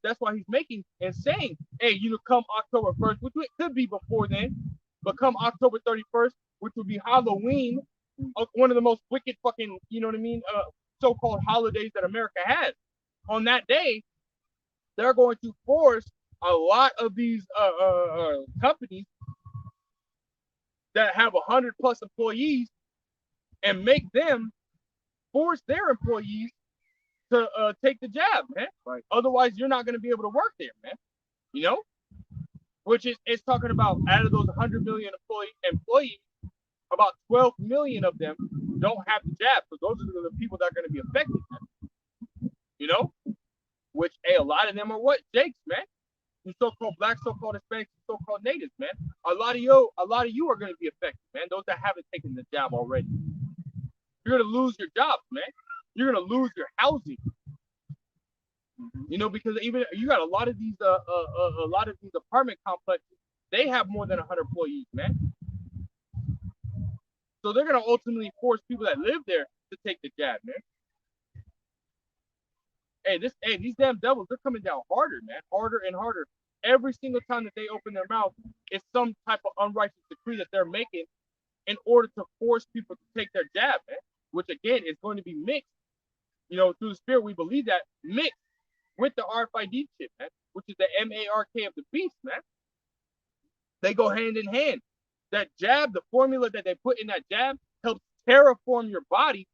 making and saying, hey, come October 1st, which could be before then, but come October 31st, which would be Halloween, one of the most wicked fucking, so-called holidays that America has. On that day, they're going to force a lot of these companies that have 100+ employees and make them force their employees to take the jab, man. Right. Otherwise, you're not going to be able to work there, man. You know, which is it's talking about out of those 100 million employees, about 12 million of them don't have the jab. So those are the people that are going to be affected, man. You know, which a lot of them are what Jakes, man. You so-called black, so-called Hispanics, so-called natives, man. A lot of you are going to be affected, man. Those that haven't taken the jab already. You're going to lose your jobs, man. You're going to lose your housing. You know, because even you got a lot of these apartment complexes, they have more than 100 employees, man. So they're gonna ultimately force people that live there to take the jab, man. These damn devils, they're coming down harder, man, harder and harder. Every single time that they open their mouth, it's some type of unrighteous decree that they're making in order to force people to take their jab, man. Which again is going to be mixed. You know, through the spirit, we believe that mixed with the RFID chip, man, which is the MARK of the beast, man. They go hand in hand. That jab, the formula that they put in that jab, helps terraform your body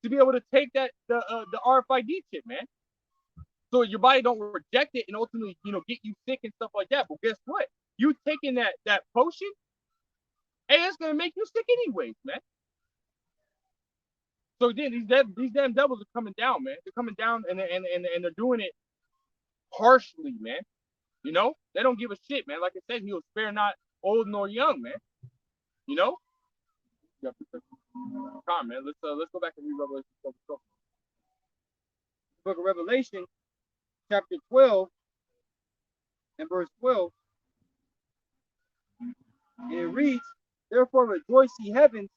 to be able to take the RFID chip, man. So your body don't reject it and ultimately, you know, get you sick and stuff like that. But guess what? You taking that potion, hey, it's gonna make you sick anyways, man. So again, these damn devils are coming down, man. They're coming down and they're doing it harshly, man. You know, they don't give a shit, man. Like I said, he will spare not old nor young, man. You know. Come on, man. Let's go back and read Revelation. Book of Revelation, chapter 12, and verse 12. And it reads, "Therefore rejoice, ye heavens,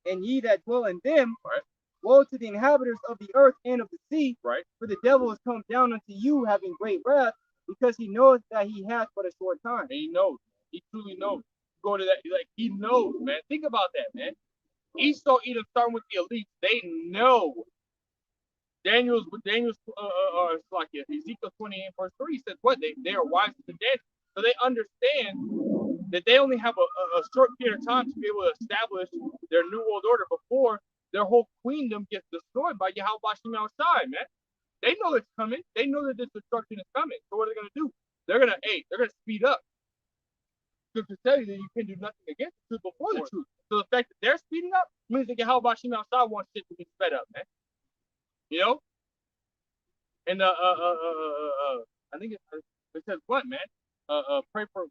and ye that dwell in them. Right. Woe to the inhabitants of the earth and of the sea, right? For the devil is come down unto you, having great wrath, because he knoweth that he hath but a short time." And he knows. He truly knows. Go to that, like he knows, man. Think about that, man. Esau, Edom, starting with the elites, they know. Daniel's like Ezekiel 28 verse 3 says what they are wise to the dead, so they understand that they only have a short period of time to be able to establish their new world order before their whole queendom gets destroyed by Yahweh Bashim outside, man. They know it's coming. They know that this destruction is coming. So what are they gonna do? They're gonna speed up. Scripture tell you that you can do nothing against the truth before the truth. So the fact that they're speeding up means that Yahweh Bashim outside wants shit to be sped up, man. You know? And I think it says what, man? Pray for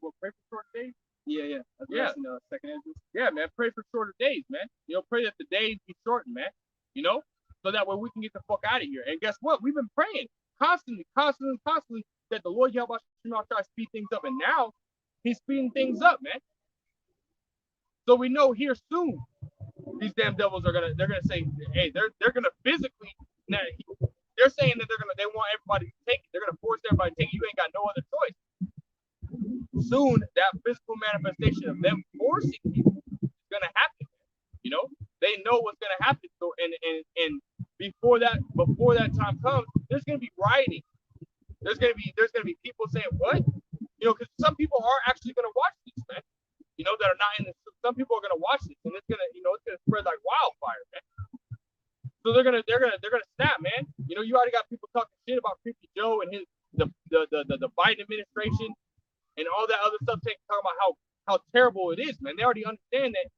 short days. Yeah. Yeah. Second Ezra. Yeah, man. Pray for shorter days, man. You know, pray that the days be shortened, man. You know, so that way we can get the fuck out of here. And guess what? We've been praying constantly that the Lord Yahweh try to speed things up, and now He's speeding things up, man. So we know here soon these damn devils they're gonna say, hey, they're gonna physically. Now, they're saying that they want everybody to take it. They're gonna force everybody to take it. You ain't got no other choice. Soon that physical manifestation of them forcing people is gonna happen. You know, they know what's gonna happen. So and before that time comes, there's gonna be rioting. There's gonna be people saying what? You know, because some people are actually gonna watch this, man. You know, that are not in this. Some people are gonna watch this, and it's gonna spread like wildfire, man. So they're gonna snap, man. You know, you already got people talking shit about Creepy Joe and the Biden administration and all that other stuff, talking about how terrible it is, man. They already understand that.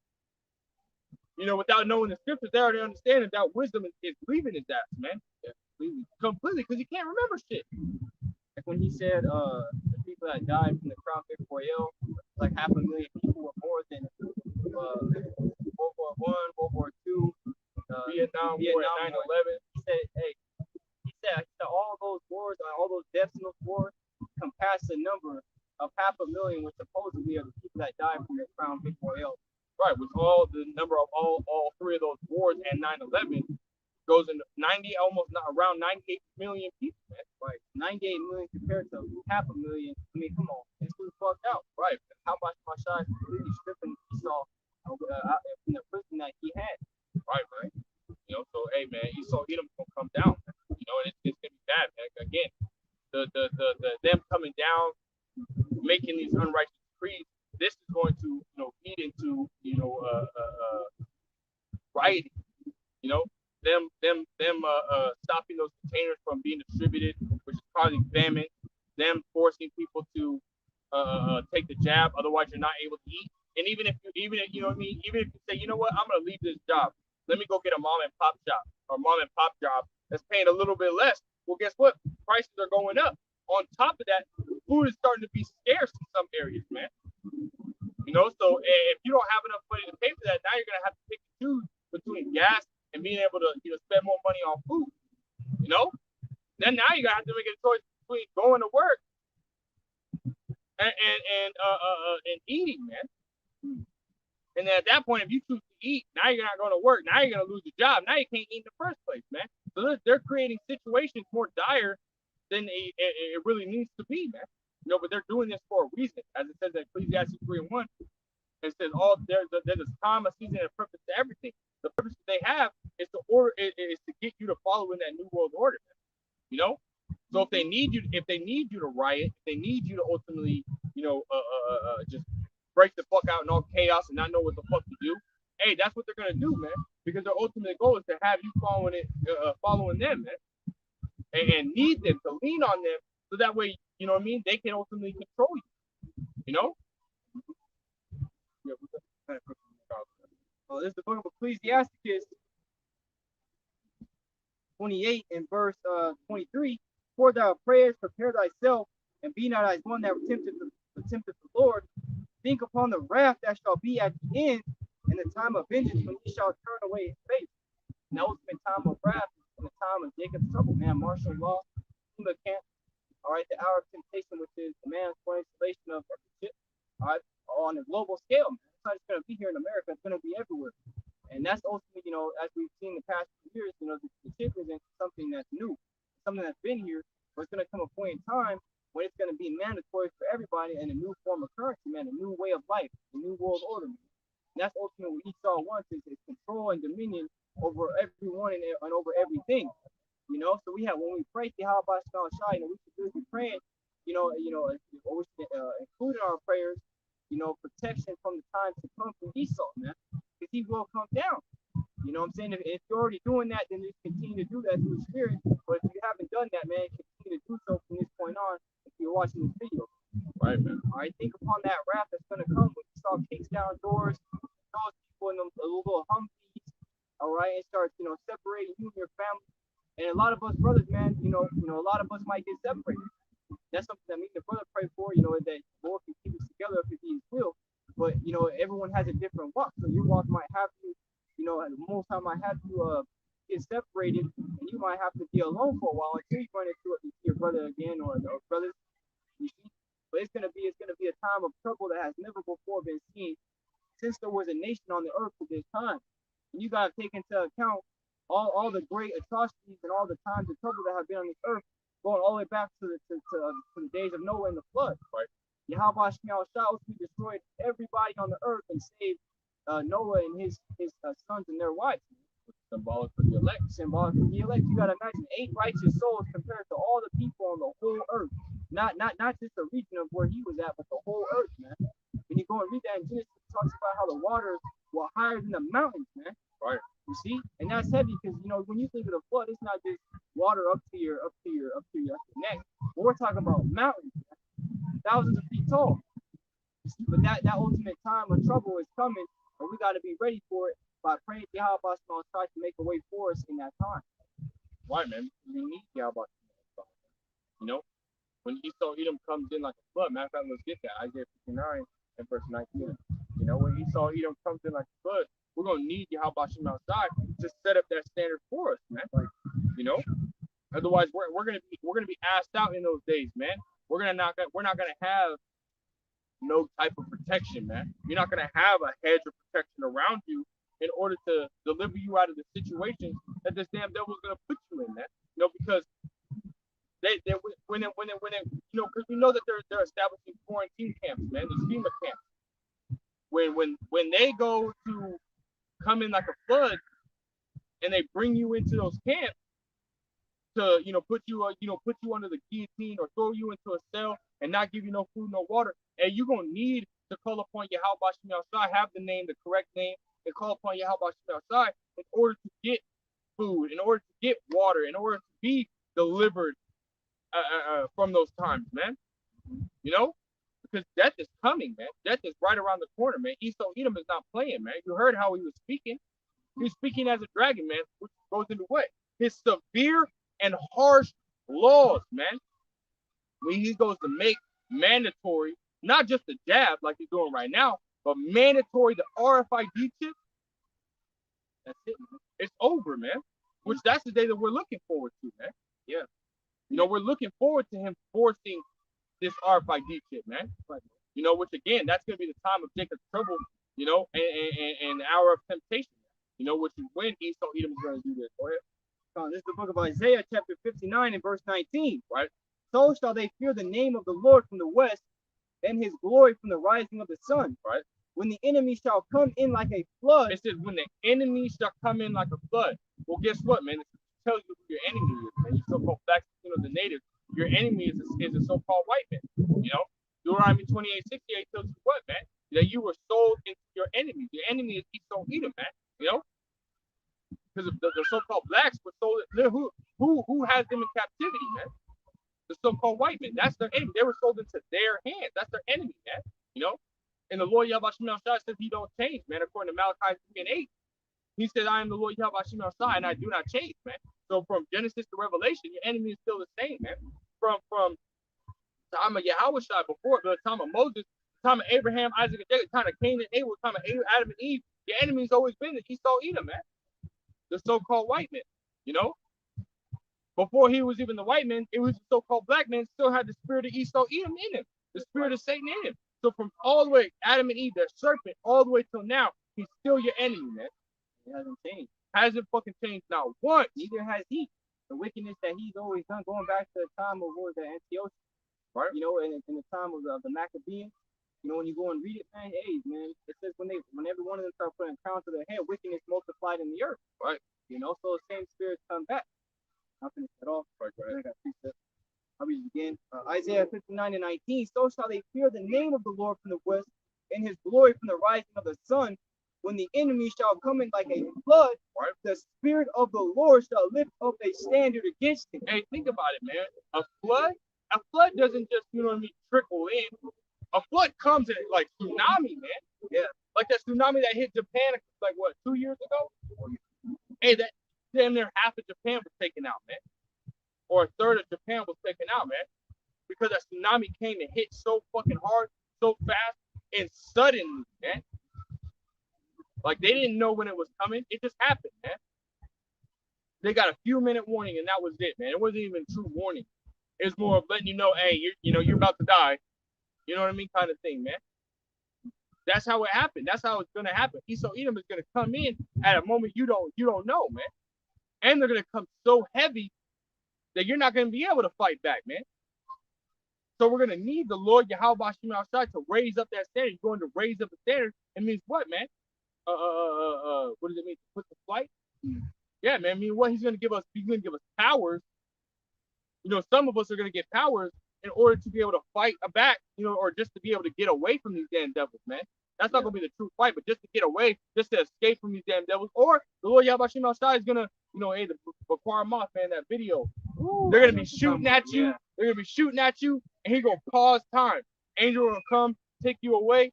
You know, without knowing the scriptures, they already understand that wisdom is leaving his ass, man. Yeah, completely, because he can't remember shit. Like when he said the people that died from the Crown Vic Royale, like 500,000 people were more than World War I, World War II, Vietnam War, 9/11. He said all those wars, all those deaths in those wars compass the number of 500,000, which supposedly are the people that died from the Crown Vic Royale. Right, with all the number of all three of those wars and 9/11 goes into around 98 million people, man. Right, 98 million compared to 500,000. I mean, come on, it's too fucked out. Right, how much my shot completely stripping Esau from the prison that he had. Right. You know, so hey, man, Esau Edom gonna come down. You know, and it's gonna be bad, man. Again, the going to feed into rioting. You know, them stopping those containers from being distributed, which is causing famine. Them forcing people to take the jab, otherwise you're not able to eat. And even if you know what I mean, even if you say, you know what, I'm gonna leave this job, let me go get a mom and pop shop or mom and pop job that's paying a little bit less. Well, guess what? Prices are going up. On top of that, food is starting to be scarce in some areas, man. So if you don't have enough money to pay for that, now you're gonna have to pick and choose between gas and being able to spend more money on food. Then now you're gonna have to make a choice between going to work and eating, man. And then at that point, if you choose to eat, now you're not going to work. Now you're going to lose your job. Now you can't eat in the first place, man. So they're creating situations more dire than it really needs to be, man. But they're doing this for a reason, as it says in Ecclesiastes 3:1. It says there's a time, a season, and a purpose to everything. The purpose that they have is to get you to follow in that new world order, man. So if they need you to riot, if they need you to ultimately, just break the fuck out in all chaos and not know what the fuck to do, hey, that's what they're gonna do, man. Because their ultimate goal is to have you following them, man, and need them to lean on them, so that way, you know what I mean, they can ultimately control you. This is the book of Ecclesiastes 28 and verse 23. For thou prayers, prepare thyself, and be not as one that tempteth the Lord. Think upon the wrath that shall be at the end, and the time of vengeance when he shall turn away his face. And the ultimate time of wrath and the time of Jacob's trouble, man. Martial law, the camp. All right, the hour of temptation, which is the man's installation of shit. All right, on a global scale, man. It's not just going to be here in America; it's going to be everywhere. And that's ultimately, as we've seen the past few years, the chip isn't something that's new, something that's been here, but it's going to come a point in time when it's going to be mandatory for everybody and a new form of currency, man, a new way of life, a new world order, man. And that's ultimately what Esau wants is control and dominion over everyone and over everything. So we have, when we pray to Yahweh Shai, we should really be praying, we should include in our prayers, protection from the times to come from Esau, man, because he will come down. You know what I'm saying? If you're already doing that, then just continue to do that through the Spirit. But if you haven't done that, man, continue to do so from this point on if you're watching this video. Right, man. All right, think upon that wrath that's going to come when Esau kicks down doors, throws people in them little Humvees, all right, and starts, separating you and your family. And a lot of us brothers, man, a lot of us might get separated. That's something that me and the brother pray for, that the Lord can keep us together if it be His will. But, everyone has a different walk. So your walk might have you, most time might have you get separated, and you might have to be alone for a while until you run into your brother again or brothers. You see? But it's gonna be a time of trouble that has never before been seen since there was a nation on the earth at this time. And you gotta take into account all the great atrocities and all the times of trouble that have been on this earth, going all the way back to the days of Noah and the flood. Right. Yahweh destroyed everybody on the earth and saved Noah and his sons and their wives. Symbolic for the elect. Symbolic for the elect. You gotta imagine 8 righteous souls compared to all the people on the whole earth. Not just the region of where he was at, but the whole earth, man. When you go and read that in Genesis, it talks about how the waters were higher than the mountains, man. Right. You see, and that's heavy because when you think of the flood, it's not just water up to your neck. But we're talking about mountains, man. Thousands of feet tall. But that ultimate time of trouble is coming, and we got to be ready for it by praying to Yahweh try to make a way for us in that time. Right, man. We need Yahweh. When Esau Edom comes in like a flood, matter of fact, let's get that. Isaiah 59 and verse 19. When Esau Edom comes in like a flood, we're gonna need Yahweh outside to set up that standard for us, man. Otherwise we're gonna be asked out in those days, man. We're not gonna have no type of protection, man. You're not gonna have a hedge of protection around you in order to deliver you out of the situation that this damn devil's gonna put you in, man. Because because we know that they're establishing quarantine camps, man. The FEMA camps. When they go to come in like a flood and they bring you into those camps to put you under the guillotine or throw you into a cell and not give you no food, no water, and you're gonna need to call upon Yahweh Shem Shai, have the name, the correct name, and call upon Yahweh Shem Shai in order to get food, in order to get water, in order to be delivered from those times, man. You know? Because death is coming, man. Death is right around the corner, man. Esau Edom is not playing, man. You heard how he was speaking. He was speaking as a dragon, man, which goes into what? His severe and harsh laws, man. When he goes to make mandatory, not just the jab like he's doing right now, but mandatory the RFID chip. That's it, man. It's over, man. Which that's the day that we're looking forward to, man. Yeah. You know, we're looking forward to him forcing this RFID chip, man. You know, which again, that's gonna be the time of Jacob's trouble, you know, and the hour of temptation. You know, which is when Esau Edom is gonna do this. Go ahead. This is the book of Isaiah, chapter 59 and verse 19. Right? So shall they fear the name of the Lord from the west, and his glory from the rising of the sun. Right? When the enemy shall come in like a flood. It says, when the enemy shall come in like a flood. Well, guess what, man? It tells you who your enemy is, man. You so-called black, you know, the natives. Your enemy is a so-called white man. You know, Deuteronomy 28:68 tells you what, man? That you were sold into your enemy. Your enemy is Esau Edom, man. You know, because the so-called blacks were sold. Who has them in captivity, man? The so-called white men. That's their enemy. They were sold into their hands. That's their enemy, man. You know, and the Lord Yahweh Shem Shai says he don't change, man. According to Malachi 3:8, he said, "I am the Lord Yahweh Shem Shai, and I do not change, man." So from Genesis to Revelation, your enemy is still the same, man. From the time of Yahweh Shai, before the time of Moses, the time of Abraham, Isaac, and Jacob, the time of Cain and Abel, the time of Adam and Eve, your enemy's always been the Esau Edom, man. The so-called white man, you know. Before he was even the white man, it was the so-called black man still had the spirit of Esau Edom in him, the spirit of Satan in him. So from all the way, Adam and Eve, the serpent, all the way till now, he's still your enemy, man. It hasn't changed. Hasn't fucking changed now once. Neither has he. The wickedness that he's always done, going back to the time of what was that, Antiochus, right? You know, in the time of the Maccabees, you know, when you go and read it, man, hey, man, it says when every one of them start putting crowns to their head, wickedness multiplied in the earth, right? You know, so the same spirits come back. I'll finish that off. Right. I got 3 steps. I'll read it again. Isaiah 59 and 19. So shall they fear the name of the Lord from the west, and his glory from the rising of the sun. When the enemy shall come in like a flood, right, the spirit of the Lord shall lift up a standard against him. Hey, think about it, man. A flood doesn't just, you know what I mean, trickle in. A flood comes in like tsunami, man. Yeah. Like that tsunami that hit Japan like what, 2 years ago? Hey, that damn near half of Japan was taken out, man. Or a third of Japan was taken out, man. Because that tsunami came and hit so fucking hard, so fast, and suddenly, man. Like they didn't know when it was coming. It just happened, man. They got a few minute warning and that was it, man. It wasn't even true warning. It was more of letting you know, hey, you're about to die. You know what I mean? Kind of thing, man. That's how it happened. That's how it's gonna happen. Esau Edom is gonna come in at a moment you don't know, man. And they're gonna come so heavy that you're not gonna be able to fight back, man. So we're gonna need the Lord Yahweh Shem Shai to raise up that standard. He's going to raise up the standard. It means what, man? What does it mean? To put the flight? Yeah, man. I mean, what he's gonna give us? He's gonna give us powers. You know, some of us are gonna get powers in order to be able to fight back, you know, or just to be able to get away from these damn devils, man. That's not gonna be the true fight, but just to get away, just to escape from these damn devils. Or the Lord Yahweh Shem Shai is gonna, you know, hey, the Bakar Moth, man, that video. Ooh, they're gonna be shooting at you. Yeah. They're gonna be shooting at you, and he gonna pause time. Angel will come, take you away.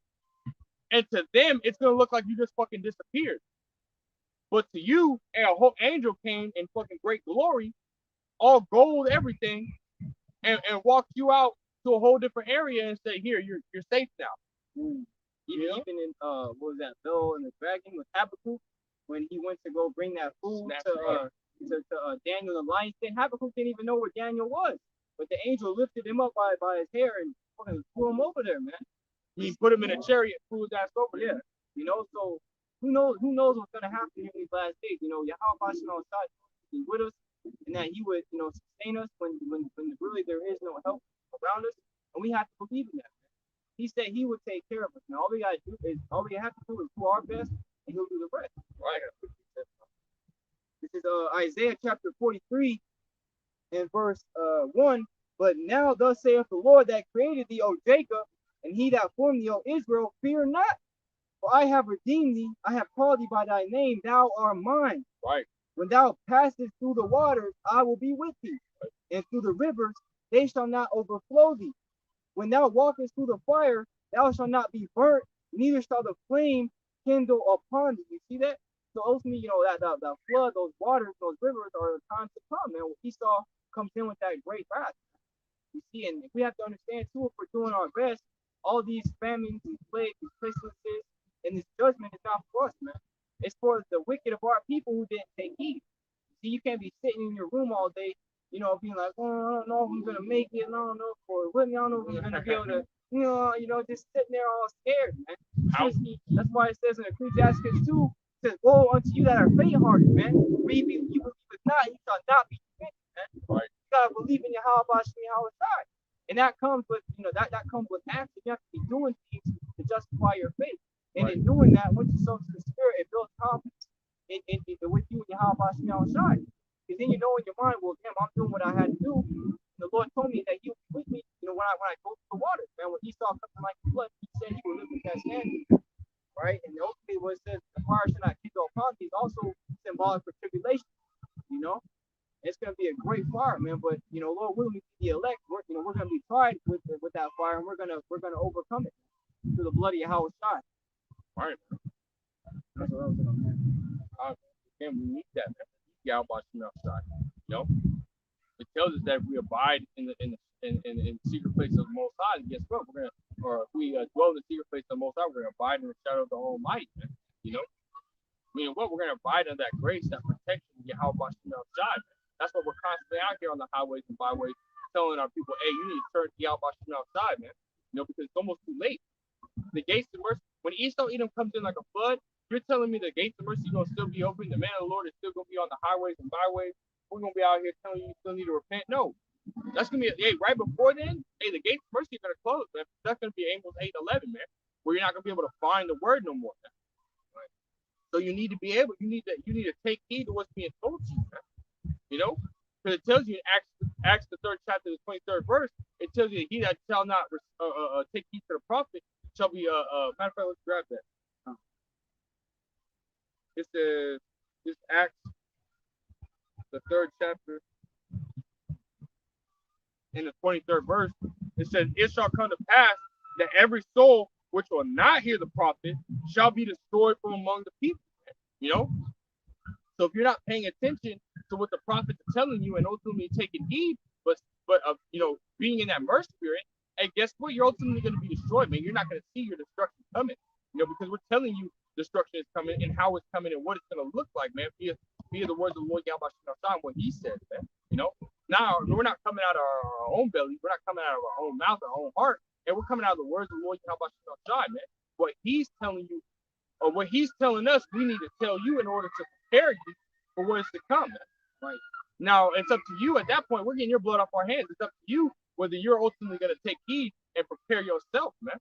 And to them, it's gonna look like you just fucking disappeared. But to you, a whole angel came in fucking great glory, all gold, everything, and walked you out to a whole different area and say, "Here, you're safe now." Even in what was that, Bel and the Dragon with Habakkuk, when he went to go bring that food to Daniel the lion's den, Habakkuk didn't even know where Daniel was, but the angel lifted him up by his hair and fucking threw him over there, man. He put him in a chariot, flew his ass over there. You know, so who knows what's gonna happen in these last days? You know, Yahweh Shem Shai be with us, and that He would, you know, sustain us when really there is no help around us, and we have to believe in that. He said He would take care of us. Now all we have to do is do our best, and He'll do the rest. Right. This is Isaiah chapter 43 and verse 1. But now thus saith the Lord that created thee, O Jacob, And he that formed thee, O Israel, fear not, for I have redeemed thee. I have called thee by thy name. Thou art mine. Right. When thou passest through the waters, I will be with thee. And through the rivers, they shall not overflow thee. When thou walkest through the fire, thou shalt not be burnt, neither shall the flame kindle upon thee. You see that? So ultimately, that flood, those waters, those rivers are the time to come, man. When Esau comes in with that great wrath. You see, and we have to understand too, if we're doing our best, all these famines, these plagues, these pestilences, and this judgment is not for us, man. It's for the wicked of our people who didn't take heed. See, you can't be sitting in your room all day, being like, oh, I don't know if I'm gonna make it, and I don't know for what, I don't know if I'm gonna be able to, just sitting there all scared, man. That's why it says in Ecclesiastes 2, it says, woe unto you that are faint-hearted, man. For you believe not, you shall not be convinced, man. Right. You gotta believe in Yahweh Shai. And that comes with, that comes with action. You have to be doing things to justify your faith. And in doing that, once you sow to the spirit, it builds confidence with you and Yahweh Shai. Because then you know in your mind, well, damn, I'm doing what I had to do. And the Lord told me that He would be with me, when I go through the waters, man. When Esau comes like the flood, He said He will live with that standard. Right? And ultimately, what it says, the fire should not kindle upon thee, is also symbolic for tribulation. It's gonna be a great fire, man. But Lord willing, the elect, we're gonna be tried with that fire, and we're gonna overcome it through the blood of Yahweh Shai. Right. That's what I was saying, man. And we need that, man. Yahweh outside. It tells us that if we abide in the secret place of the Most High, guess what? If we dwell in the secret place of the Most High, we're gonna abide in the shadow of the Almighty, man. Meaning what? We're gonna abide in that grace, that protection, Yahweh outside. That's what we're constantly out here on the highways and byways telling our people, hey, you need to turn Yahweh outside, man. Because it's almost too late. The gates of mercy, when Esau Edom comes in like a flood, you're telling me the gates of mercy are gonna still be open, the man of the Lord is still gonna be on the highways and byways. We're gonna be out here telling you still need to repent. No. That's gonna be right before then, the gates of mercy are gonna close, man. That's gonna be Amos 8:11, man, where you're not gonna be able to find the word no more, man. Right? So you need to take heed to what's being told to you, man. Because it tells you in Acts the 3rd chapter, the 23rd verse, it tells you that he that shall not take heed to the prophet shall be matter of fact, let's grab that. It says this Acts the 3rd chapter in the 23rd verse. It says, it shall come to pass that every soul which will not hear the prophet shall be destroyed from among the people. So if you're not paying attention to what the prophets are telling you and ultimately taking heed, but being in that mercy spirit, and guess what? You're ultimately going to be destroyed, man. You're not going to see your destruction coming, because we're telling you destruction is coming and how it's coming and what it's going to look like, man. Via the words of the Lord Yahweh Shai, what He said, man. Now we're not coming out of our own belly, we're not coming out of our own mouth, our own heart, and we're coming out of the words of the Lord Yahweh Shai, man. What He's telling you, or what He's telling us, we need to tell you in order to prepare you for what is to come, man. Right. Now it's up to you at that point. We're getting your blood off our hands. It's up to you whether you're ultimately going to take heed and prepare yourself, man.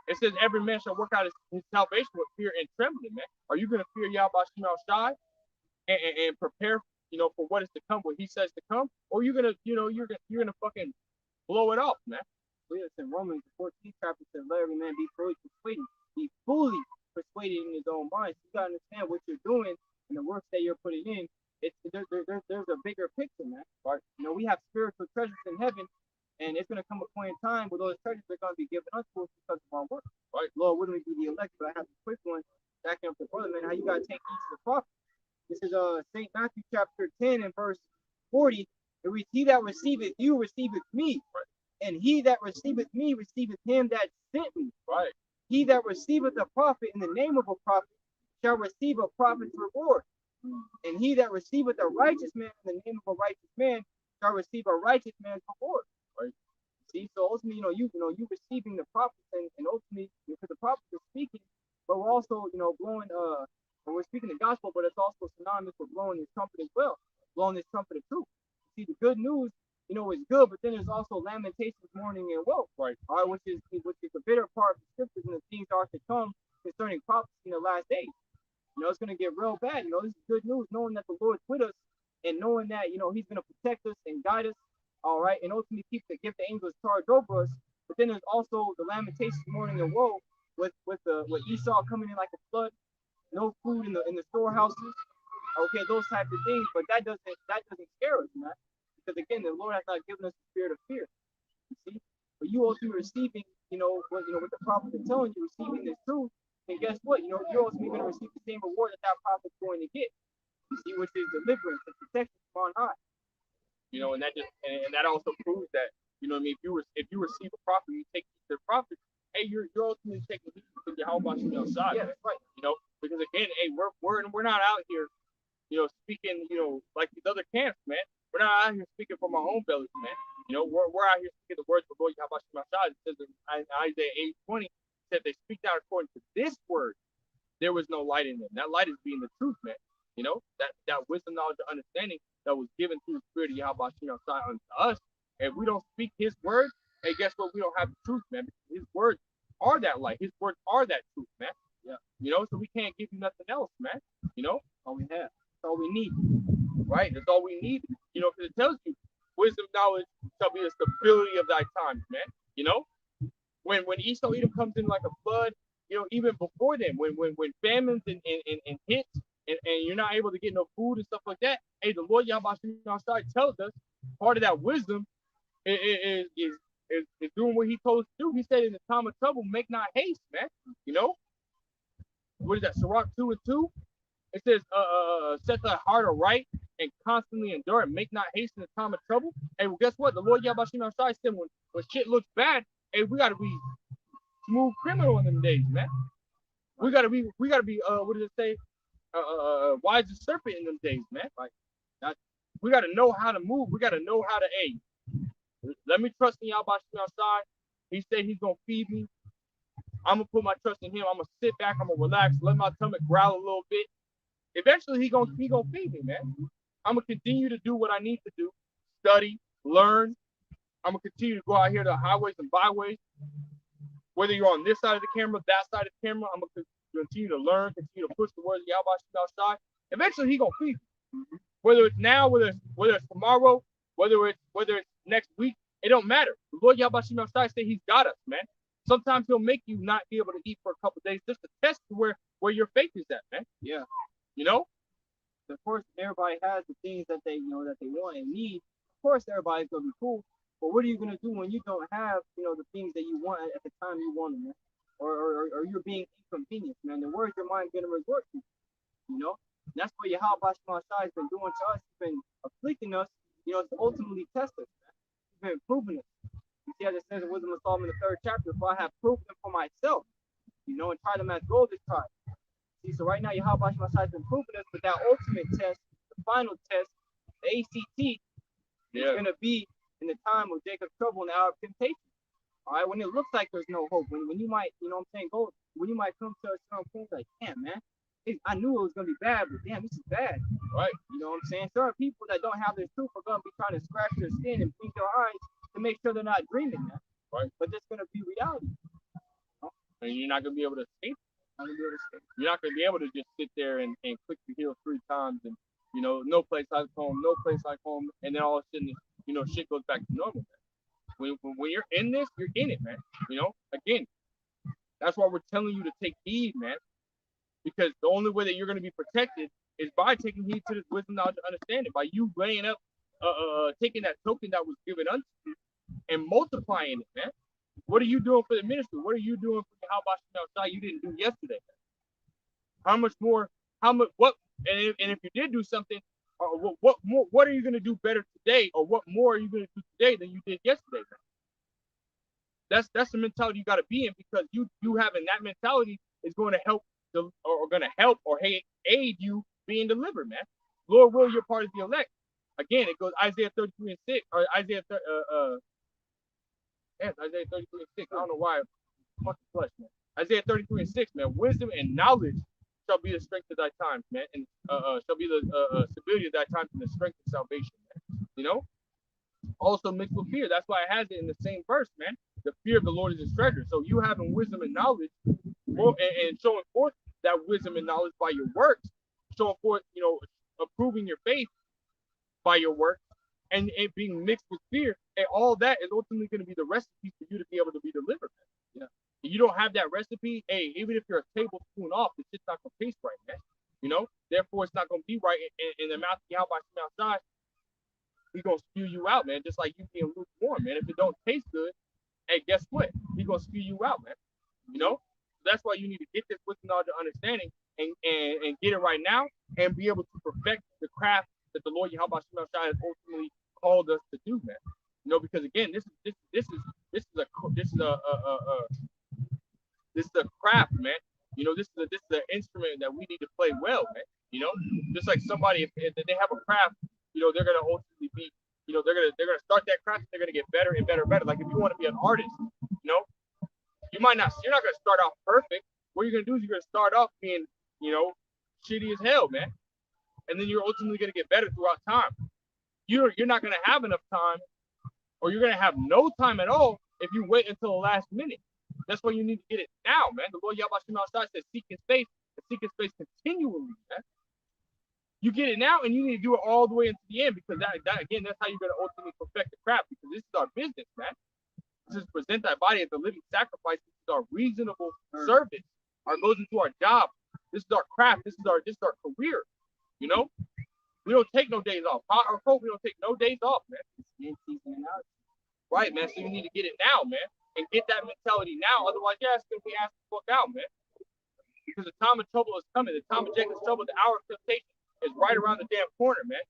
It says every man shall work out his salvation with fear and trembling, man. Are you going to fear Yahweh Shai and prepare, for what is to come, what He says to come, or you're gonna, you're gonna fucking blow it off, man? Yes, in Romans 14 chapter says, let every man be fully persuaded in his own mind. So you gotta understand what you're doing and the works that you're putting in. There's a bigger picture, man. Right? We have spiritual treasures in heaven, and it's gonna come a point in time where those treasures are gonna be given unto us because of our work. Right? Lord, wouldn't we be the elect? But I have a quick one backing up the brother, man. How you gotta take heed to the prophet. This is St. Matthew chapter 10 and verse 40. It reads, he that receiveth you receiveth me. Right. And he that receiveth me receiveth him that sent me. Right. He that receiveth a prophet in the name of a prophet shall receive a prophet's reward. And he that receiveth a righteous man in the name of a righteous man shall receive a righteous man's reward. Right. See, so ultimately, you receiving the prophets and ultimately, because the prophets are speaking, but we're also, blowing we're speaking the gospel, but it's also synonymous with blowing this trumpet as well, blowing this trumpet of truth. See, the good news, is good, but then there's also lamentations, mourning, and woe, right? All right, which is the bitter part of the scriptures and the things that are to come concerning prophecy in the last days. It's going to get real bad. This is good news, knowing that the Lord's with us and knowing that, He's going to protect us and guide us, all right, and ultimately give the angels charge over us. But then there's also the lamentations, mourning, and woe with Esau coming in like a flood, no food in the storehouses. Okay, those types of things. But that doesn't scare us, man. Because again, the Lord has not given us the spirit of fear. You see, but you ultimately receiving, what the prophet is telling you, receiving this truth. And guess what? You're ultimately going to receive the same reward that prophet's going to get. You see, which is deliverance and protection from on high. And that also proves that, what I mean, if you receive a prophet, you take the prophet, hey, you're ultimately taking heed to the how about you outside. Yeah, that's right. Because again, hey, we're not out here, speaking, like these other camps, man. We're not out here speaking from our own bellies, man. We're out here speaking the words of the Lord, how about you outside. It says in Isaiah 8:20, said they speak out according to this word. There was no light in them. That light is being the truth, man. That wisdom, knowledge, and understanding that was given through the Spirit of Yahweh outside unto us. If we don't speak His word, hey, guess what? We don't have the truth, man. His words are that light. His words are that truth, man. Yeah. So we can't give you nothing else, man. All we have. That's all we need. Right? That's all we need. Because it tells you, wisdom, knowledge shall be the stability of thy times, man. When Esau Edom comes in like a flood, even before then, when famines and hits, and you're not able to get no food and stuff like that, hey, the Lord Yahweh outside tells us part of that wisdom is doing what He told us to do. He said, in the time of trouble, make not haste, man. What is that? Sirach 2:2. It says, set thy heart aright and constantly endure it. Make not haste in the time of trouble. Hey, well, guess what? The Lord Yahweh outside said, when shit looks bad, hey, we gotta be smooth criminal in them days, man. We gotta be what does it say? Wise as serpent in them days, man. Like, we gotta know how to move. We gotta know how to, let me trust in Yahweh outside. He said He's gonna feed me. I'm gonna put my trust in Him. I'm gonna sit back. I'm gonna relax. Let my stomach growl a little bit. Eventually, He gonna feed me, man. I'm gonna continue to do what I need to do. Study, learn. I'm gonna continue to go out here to the highways and byways. Whether you're on this side of the camera, that side of the camera, I'm gonna continue to learn, continue to push the words of Yahweh outside. Eventually, He gonna feed you. Whether it's now, whether it's tomorrow, whether it's next week, it don't matter. The Lord Yahweh outside say He's got us, man. Sometimes He'll make you not be able to eat for a couple of days just to test where your faith is at, man. Yeah. Of course, everybody has the things that they want and need. Of course, everybody's gonna be cool. But what are you gonna do when you don't have the things that you want at the time you want them, man? Or you're being inconvenienced, man? Then where's your mind gonna resort to? And that's what Yahweh has been doing to us. He's been afflicting us, to ultimately test us, man. He's been proving us. You see, as it says in Wisdom of Solomon, the 3rd chapter, for I have proved them for myself, and tried them as gold is tried. See, so right now, Yahweh has been proving us, but that ultimate test, the final test, the ACT, is going to be in the time of Jacob's trouble and the hour of temptation. All right, when it looks like there's no hope, when you might, when you might come to a certain point like, damn, man, I knew it was going to be bad, but damn, this is bad. Right. You know what I'm saying? Certain people that don't have this truth are going to be trying to scratch their skin and blink their eyes to make sure they're not dreaming, man. Right. But that's going to be reality. And you're not going to be able to escape. You're not going to be able to just sit there and click the heel 3 times and, no place like home, no place like home. And then all of a sudden, shit goes back to normal, man. When you're in this, you're in it, man. Again, that's why we're telling you to take heed, man. Because the only way that you're going to be protected is by taking heed to this wisdom, knowledge, and understanding. By you laying up, taking that token that was given unto you and multiplying it, man. What are you doing for the ministry? What are you doing for the how about outside you didn't do yesterday? How much more? What? And if you did do something, what more? What are you going to do better today, or what more are you going to do today than you did yesterday? That's the mentality you got to be in, because you having that mentality is going to help or aid you being delivered, man. Lord will, you're part of the elect. Again, it goes Isaiah 33:6 or Isaiah 33:6. I don't know why. Fucking flesh, man. Isaiah 33:6, man. Wisdom and knowledge shall be the strength of thy times, man, and shall be the stability of thy times and the strength of salvation, man. Also mixed with fear. That's why it has it in the same verse, man. The fear of the Lord is his treasure. So you having wisdom and knowledge, and showing forth that wisdom and knowledge by your works, showing forth, approving your faith by your work, and it being mixed with fear, and all that is ultimately going to be the recipe for you to be able to be delivered. Yeah. If you don't have that recipe, hey, even if you're a tablespoon off, the shit's not gonna taste right, man. Therefore it's not gonna be right in the mouth of Yahweh outside. He's gonna spew you out, man. Just like you being lukewarm, man. If it don't taste good, hey, guess what? He's gonna spew you out, man. That's why you need to get this wisdom, knowledge, and understanding, and get it right now, and be able to perfect the craft that the Lord Yahweh has ultimately called us to do, man. Because again, this is a craft, man. This is an instrument that we need to play well, man. Just like somebody, if they have a craft, they're gonna ultimately be, they're gonna start that craft, and they're gonna get better and better and better. Like if you want to be an artist, you're not gonna start off perfect. What you're gonna do is you're gonna start off being, shitty as hell, man, and then you're ultimately gonna get better throughout time. You're not gonna have enough time, or you're gonna have no time at all if you wait until the last minute. That's why you need to get it now, man. The Lord Yahweh says, seek his face, and seek his face continually, man. You get it now, and you need to do it all the way into the end, because that again, that's how you're going to ultimately perfect the craft, because this is our business, man. This is present thy body as a living sacrifice. This is our reasonable service. Our goes into our job. This is our craft. This is our career. We don't take no days off. Our folk, we don't take no days off, man. Right, man. So you need to get it now, man. And get that mentality now. Otherwise, it's going to be asked to fuck out, man. Because the time of trouble is coming. The time of Jacob's trouble, the hour of temptation is right around the damn corner, man.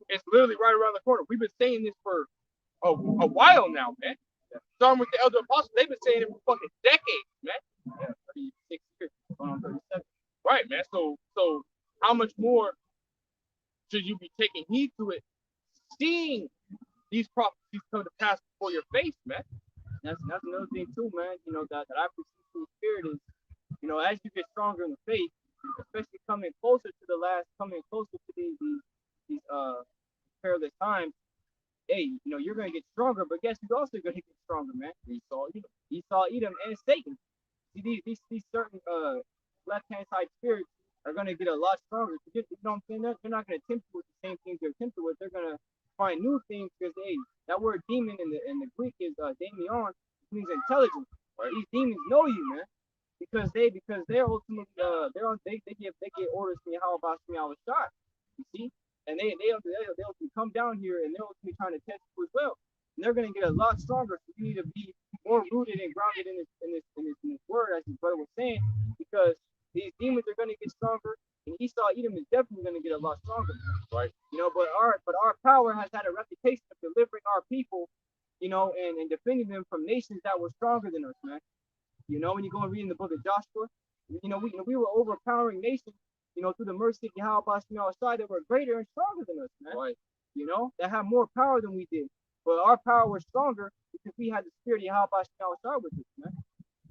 It's literally right around the corner. We've been saying this for a while now, man. Starting with the elder apostles, they've been saying it for fucking decades, man. 36 years, going on 37. Right, man. So how much more should you be taking heed to it, seeing these prophecies come to pass before your face, man? That's another thing too, man. That I perceive through the spirit is, as you get stronger in the faith, especially coming closer to these perilous times, hey, you're gonna get stronger, but guess who's also gonna get stronger, man? Esau, Edom, and Satan. See, these certain left-hand side spirits are gonna get a lot stronger. You know what I'm saying? They're not gonna tempt you with the same things they're tempted with. They're gonna find new things, because that word demon in the Greek is daimion, means intelligence. Right? These demons know you, man, because they're ultimately they get orders from Yahweh shot. You see, and they'll come down here, and they're ultimately trying to test you as well. And they're gonna get a lot stronger. So you need to be more rooted and grounded in this word, as his brother was saying, because these demons are gonna get stronger. And Esau, Edom is definitely going to get a lot stronger, right? But our power has had a reputation of delivering our people, and defending them from nations that were stronger than us, man. When you go and read in the book of Joshua, we were overpowering nations, through the mercy of Yahweh side that were greater and stronger than us, man. Right. That had more power than we did, but our power was stronger because we had the spirit of Yahweh side with us, man.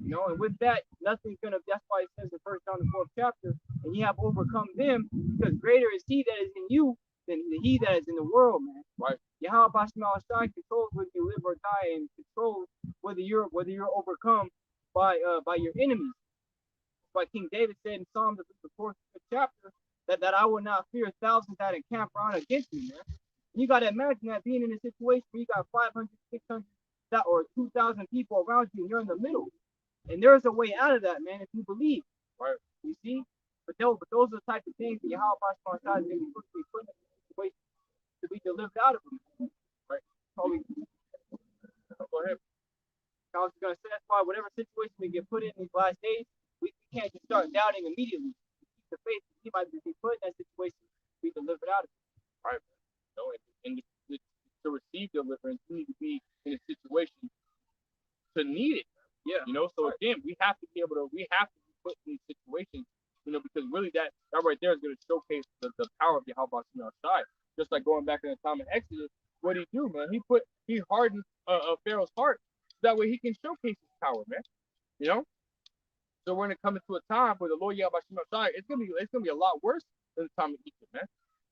And with that, nothing's gonna. That's why it says in 1 John the 4th chapter, and ye have overcome them, because greater is he that is in you than he that is in the world, man. Right. Yahweh Shai controls whether you live or die, and controls whether you're overcome by your enemies. Like King David said in Psalms the 4th chapter, that I will not fear thousands that encamp around against me, man. And you gotta imagine that, being in a situation where you got 500, 600, or 2,000 people around you, and you're in the middle. And there's a way out of that, man, if you believe. Right. You see? But those are the type of things that Yahweh is going to put in a situation to be delivered out of them. Right? So go ahead. I was going to say, that's why whatever situation we get put in these last days, we can't just start doubting immediately. Keep the faith. He might be put in that situation to be delivered out of it. Right. And to receive deliverance, you need to be in a situation to need it. Yeah. So again, we have to be put in these situations, because really that right there is going to showcase the power of Yahweh side. Just like going back in the time of Exodus, what did he do, man? He hardened Pharaoh's heart, so that way he can showcase his power, man. So we're going to come into a time where the Lord Yahweh side, it's gonna be a lot worse than the time of Egypt, man.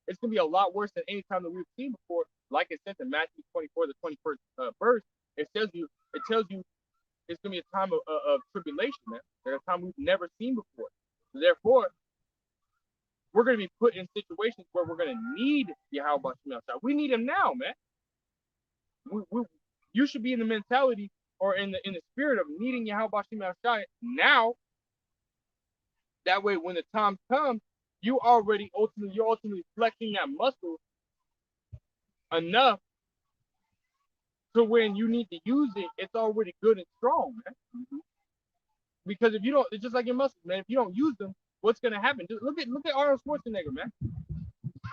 It's going to be a lot worse than any time that we've seen before. Like it says in Matthew 24, the 21st verse, it tells you it's going to be a time of tribulation, man. It's a time we've never seen before. So therefore, we're going to be put in situations where we're going to need Yahweh Shemel. We need him now, man. You should be in the mentality or in the spirit of needing Yahweh Shemel now. That way, when the time comes, you're ultimately flexing that muscle enough to when you need to use it, it's already good and strong, man. Mm-hmm. Because if you don't, it's just like your muscles, man. If you don't use them, what's gonna happen? Look at Arnold Schwarzenegger, man.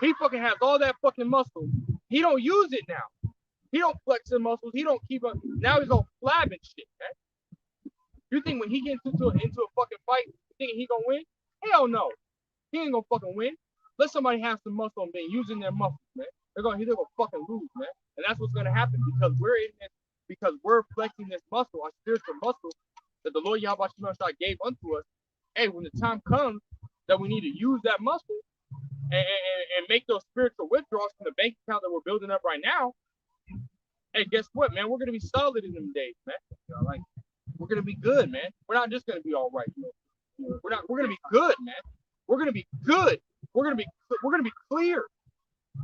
He fucking has all that fucking muscle. He don't use it now. He don't flex the muscles. He don't keep up. Now he's all flab and shit, man. You think when he gets into a fucking fight, you think he gonna win? Hell no. He ain't gonna fucking win. Let somebody have some muscle and been using their muscles, man. They're gonna fucking lose, man. And that's what's gonna happen because we're flexing this muscle, our spiritual muscle that the Lord Yahweh gave unto us. Hey, when the time comes that we need to use that muscle and make those spiritual withdrawals from the bank account that we're building up right now, hey, guess what, man? We're gonna be solid in them days, man. You know, like we're gonna be good, man. We're not just gonna be all right, you know. We're gonna be good, man. We're gonna be good. We're gonna be clear.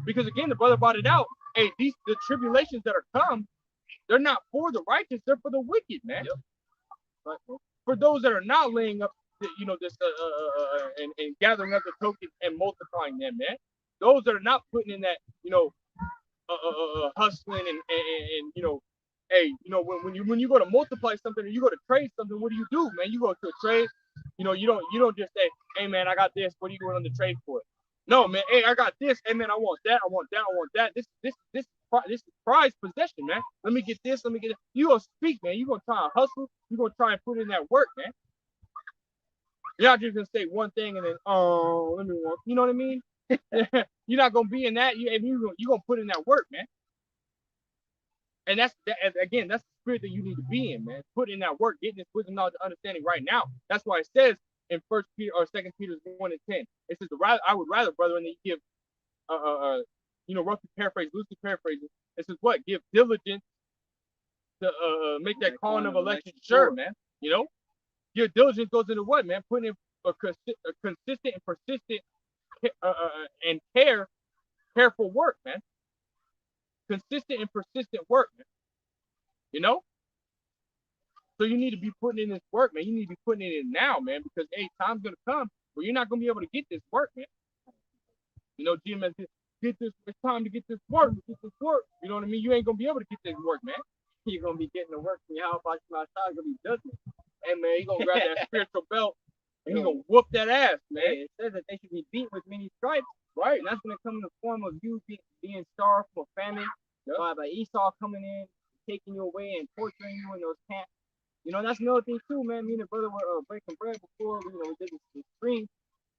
Because again, the brother brought it out. Hey, the tribulations that are come, they're not for the righteous, they're for the wicked, man. Yep. But for those that are not laying up, you know, this and gathering up the tokens and multiplying them, man. Those that are not putting in that, you know, hustling and you know, hey, you know, when you go to multiply something or you go to trade something, what do, man? You go to a trade, you know, you don't just say, hey man, I got this. What are you going on the trade for? No, man. Hey, I got this. Hey man, I want that. I want that. I want that. This is prized possession, man. Let me get this. Let me get that. You gonna speak, man. You gonna try and hustle. You gonna try and put in that work, man. You're not just gonna say one thing and then, oh, let me work. You know what I mean? You're not gonna be in that. You're gonna put in that work, man. And that's the spirit that you need to be in, man. Put in that work, getting this wisdom, knowledge, understanding right now. That's why it says in 1 Peter or 2 Peter 1:10, it says, I would rather, brethren, that you give, you know, roughly paraphrase, loosely paraphrasing. It says what? Give diligence to make that calling of election sure, man. You know, your diligence goes into what, man? Putting in a consistent and persistent and careful work, man. Consistent and persistent work, man. You know? So you need to be putting in this work, man. You need to be putting it in now, man, because hey, time's gonna come where you're not gonna be able to get this work, man. You know, GMS, get this. It's time to get this work. Get this work. You know what I mean? You ain't gonna be able to get this work, man. You're gonna be getting the work from your house. Gonna be judging. Hey man, he gonna grab that spiritual belt and he gonna whoop that ass, man. Hey, it says that they should be beat with many stripes, right? And that's gonna come in the form of you being starved from a famine, by Esau coming in, taking you away and torturing you in those camps. You know, that's another thing too, man. Me and the brother were breaking bread before. We did this stream,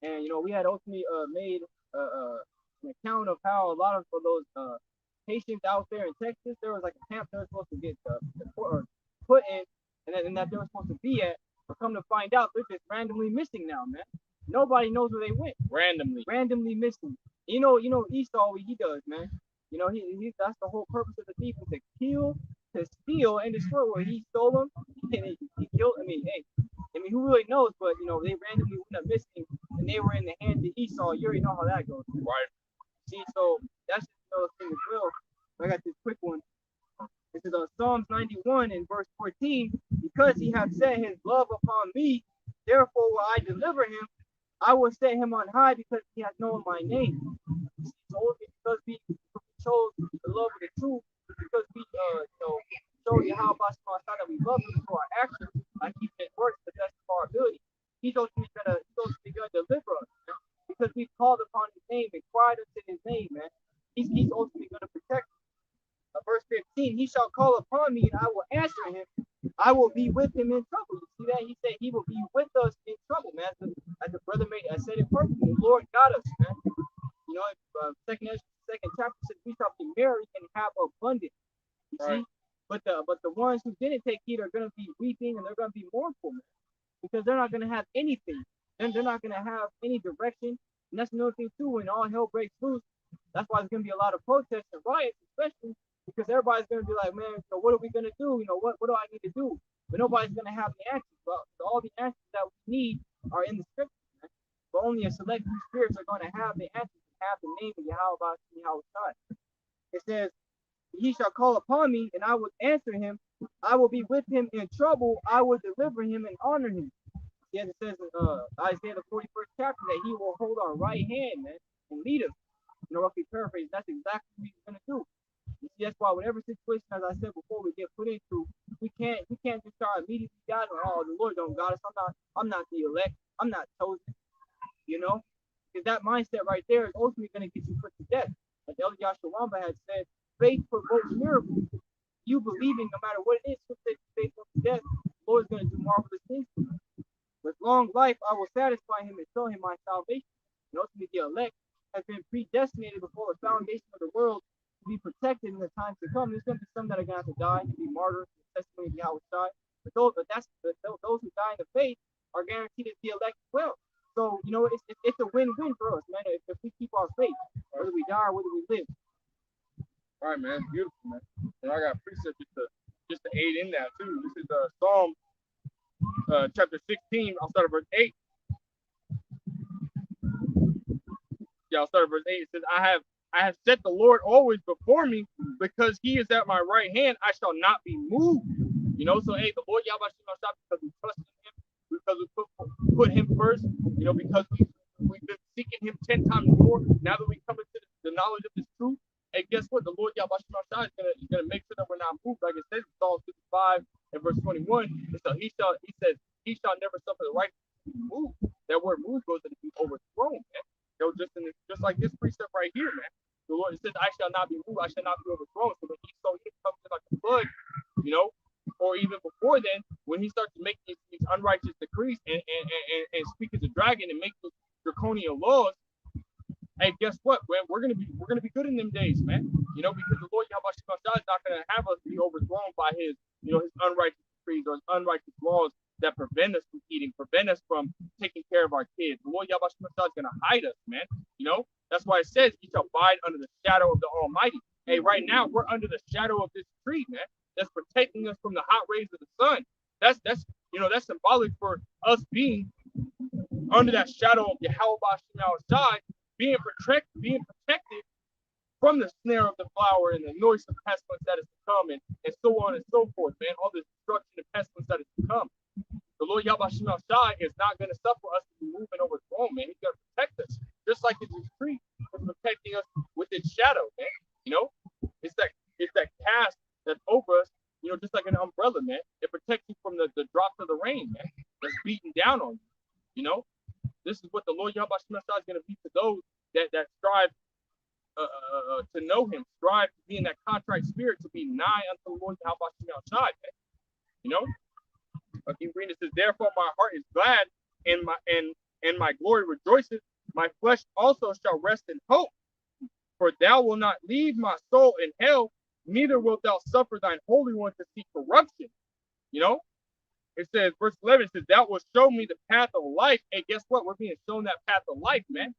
and you know, we had ultimately made an account of how a lot of those patients out there in Texas, there was like a camp they were supposed to get put in, and that they were supposed to be at. But come to find out, they're just randomly missing now, man. Nobody knows where they went. Randomly missing. You know, Esau, what he does, man. You know, he that's the whole purpose of the thief, is to kill, to steal, and destroy. Where he stole them, and he killed. I mean, who really knows? But you know, they randomly went up missing, and they were in the hands of Esau. You already know how that goes, right? See, so that's just another thing as well. I got this quick one. This is Psalms 91 in verse 14. Because he hath set his love upon me, therefore will I deliver him. I will set him on high because he hath known my name. So because we chose the love of the truth, because we showed you how about that we love him for our actions, like he did works to the best of our ability. He's supposed to be gonna deliver us, man. Because we called upon his name and cried unto his name, man. He's ultimately gonna protect us. Verse 15, he shall call upon me and I will answer him. I will be with him in trouble. You see that? He said he will be with us in trouble, man. As the brother I said it perfectly. The Lord got us, man. You know, second chapter says we shall be merry and have abundance. You see? But the ones who didn't take heed are gonna be weeping and they're gonna be mournful, man. Because they're not gonna have anything. And they're not gonna have any direction. And that's another thing too, when all hell breaks loose. That's why there's gonna be a lot of protests and riots, especially because everybody's gonna be like, man, so what are we gonna do? You know, what do I need to do? But nobody's gonna have the answers. Well, so all the answers that we need are in the scriptures, man. but only a select few spirits are going to have the answers and have the name of Yahweh. It says, he shall call upon me, and I will answer him. I will be with him in trouble. I will deliver him and honor him. Yes, it says in Isaiah the 41st chapter that he will hold our right hand, man, and lead us. Roughly paraphrase, that's exactly what he's gonna do. You see, that's why whatever situation, as I said before, we get put into, we can't just start immediately doubting, oh, the Lord don't got us. I'm not the elect. I'm not chosen. Because that mindset right there is ultimately gonna get you put to death. Like Elder Joshua Wamba had said, faith provokes miracles. You believing, no matter what it is, faith to death, the Lord is gonna do marvelous things for you. With long life, I will satisfy him and show him my salvation. And ultimately, the elect has been predestinated before the foundation of the world to be protected in the times to come. There's going to be some that are going to have to die and be martyred for the testimony of Yahweh. Those who die in the faith are guaranteed to be elect as well. So, it's a win-win for us, man. If we keep our faith, whether we die or whether we live. All right, man. Beautiful, man. And I got a precept just to aid in that, too. This is Psalm chapter 16. I'll start at verse 8. Yeah, I'll start at verse 8. It says, I have set the Lord always before me, because he is at my right hand, I shall not be moved. So hey, the Lord Yahweh because we trust in him, because we put him first, because we've been seeking him 10 times more. Now that we come into the knowledge of this truth, and guess what? The Lord Yahweh is gonna make sure that we're not moved. Like it says in Psalm 55 and verse 21. And so he says, he shall never suffer the righteous to be moved. That word moved goes to be overthrown, man. Just like this precept right here, man. The Lord says, I shall not be moved, I shall not be overthrown. So when he comes in like a flood, or even before then, when he starts to make these unrighteous decrees and speak as a dragon and make those draconian laws, hey, guess what, man? We're gonna be good in them days, man. Because the Lord Yahweh is not gonna have us be overthrown by his unrighteous decrees or his unrighteous laws that prevent us from eating, prevent us from taking care of our kids. The Lord Yahweh is going to hide us, man. That's why it says he shall abide under the shadow of the Almighty. Hey, right now we're under the shadow of this tree, man. That's protecting us from the hot rays of the sun. That's symbolic for us being under that shadow of Yahweh, being protected from the snare of the flower and the noisome pestilence that is to come, and so on and so forth, man. All the destruction and pestilence that is to come. The Lord Yahweh is not going to suffer us to be moving overthrown, man. He's going to protect us, just like it's a tree is protecting us with its shadow, man. It's that cast that's over us, just like an umbrella, man. It protects you from the drops of the rain, man, that's beating down on you. This is what the Lord Yahweh is going to be to those that strive to know him, strive to be in that contrite spirit, to be nigh unto the Lord Yahweh, man. I keep reading. It says, therefore my heart is glad, and my glory rejoices. My flesh also shall rest in hope. For thou wilt not leave my soul in hell, neither wilt thou suffer thine Holy One to see corruption. It says, verse 11, it says, thou wilt show me the path of life. And guess what? We're being shown that path of life, man.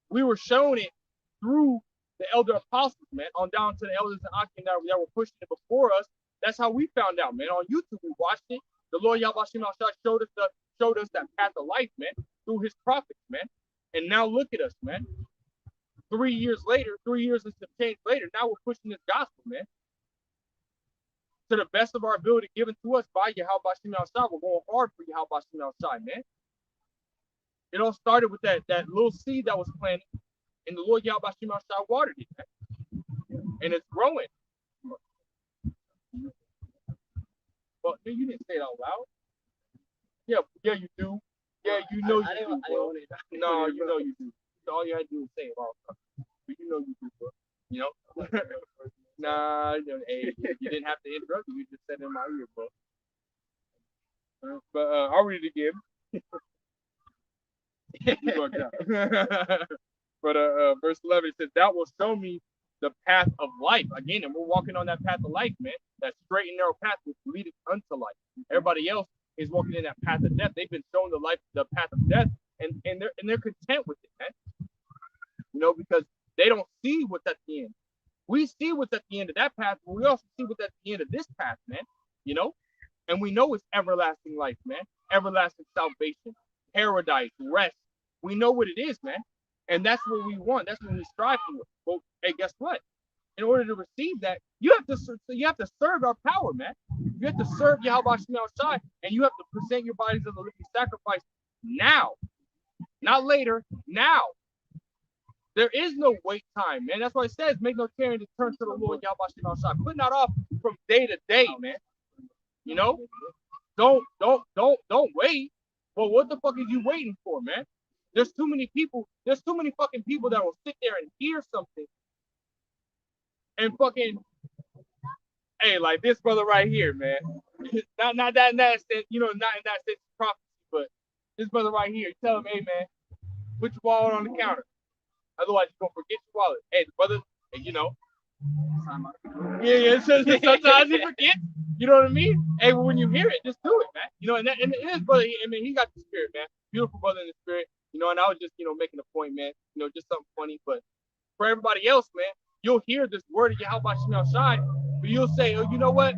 We were shown it through the elder apostles, man, on down to the elders and Akim that were pushing it before us. That's how we found out, man. On YouTube, we watched it. The Lord Yahweh showed us that path of life, man, through his prophets, man. And now look at us, man. 3 years later, 3 years and some change later, now we're pushing this gospel, man. To the best of our ability given to us by Yahweh outside. We're going hard for Yahweh outside, man. It all started with that little seed that was planted, and the Lord Yahweh outside watered it, man. And it's growing. Well, you didn't say it out loud. Yeah, you do. Yeah, you know you do, bro. No, you know you do. All you had to do was say it all. But you know you do, bro. Nah, hey, you didn't have to interrupt me. You just said it in my ear, bro. But I'll read it again. But verse 11 it says, "Thou wilt show me the path of life." Again, and we're walking on that path of life, man. That straight and narrow path which leads unto life. Everybody else is walking in that path of death. They've been shown the path of death, and they're content with it, man. Because they don't see what's at the end. We see what's at the end of that path, but we also see what's at the end of this path, man. And we know it's everlasting life, man. Everlasting salvation, paradise, rest, We know what it is, man. And that's what we want. That's what we strive for. Well, hey, guess what? In order to receive that, you have to serve our power, man. You have to serve Yahweh Shem Shai, and you have to present your bodies as a living sacrifice now, not later. Now, there is no wait time, man. That's why it says, "Make no tarrying to turn to the Lord Yahweh Shem Shai." Put not off from day to day, man. You know, don't wait. Well, what the fuck is you waiting for, man? There's too many people. There's too many fucking people that will sit there and hear something and fucking, hey, like this brother right here, man. not that in that sense, not in that sense of prophecy, but this brother right here, tell him, hey, man, put your wallet on the counter. Otherwise, you're gonna forget your wallet. Hey, brother, yeah. So sometimes he forgets. You know what I mean? Hey, but when you hear it, just do it, man. And his brother, he got the spirit, man. Beautiful brother in the spirit. And I was just, making a point, man. Just something funny. But for everybody else, man, you'll hear this word of Yahweh Shem Shai, but you'll say, oh, you know what?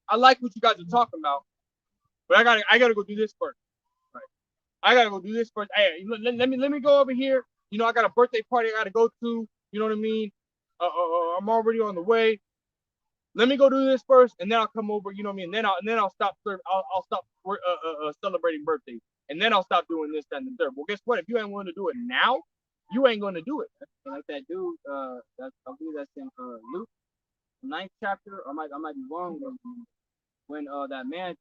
I like what you guys are talking about, but I gotta go do this first. Right. I gotta go do this first. Hey, let me go over here. I got a birthday party I gotta go to. You know what I mean? I'm already on the way. Let me go do this first, and then I'll come over. You know what I mean? And then I'll stop. I'll stop celebrating birthdays, and then I'll stop doing this, that, and the third. Well, guess what? If you ain't willing to do it now, you ain't going to do it. Like that dude. I believe that's in Luke, 9th chapter. I might be wrong. When that man,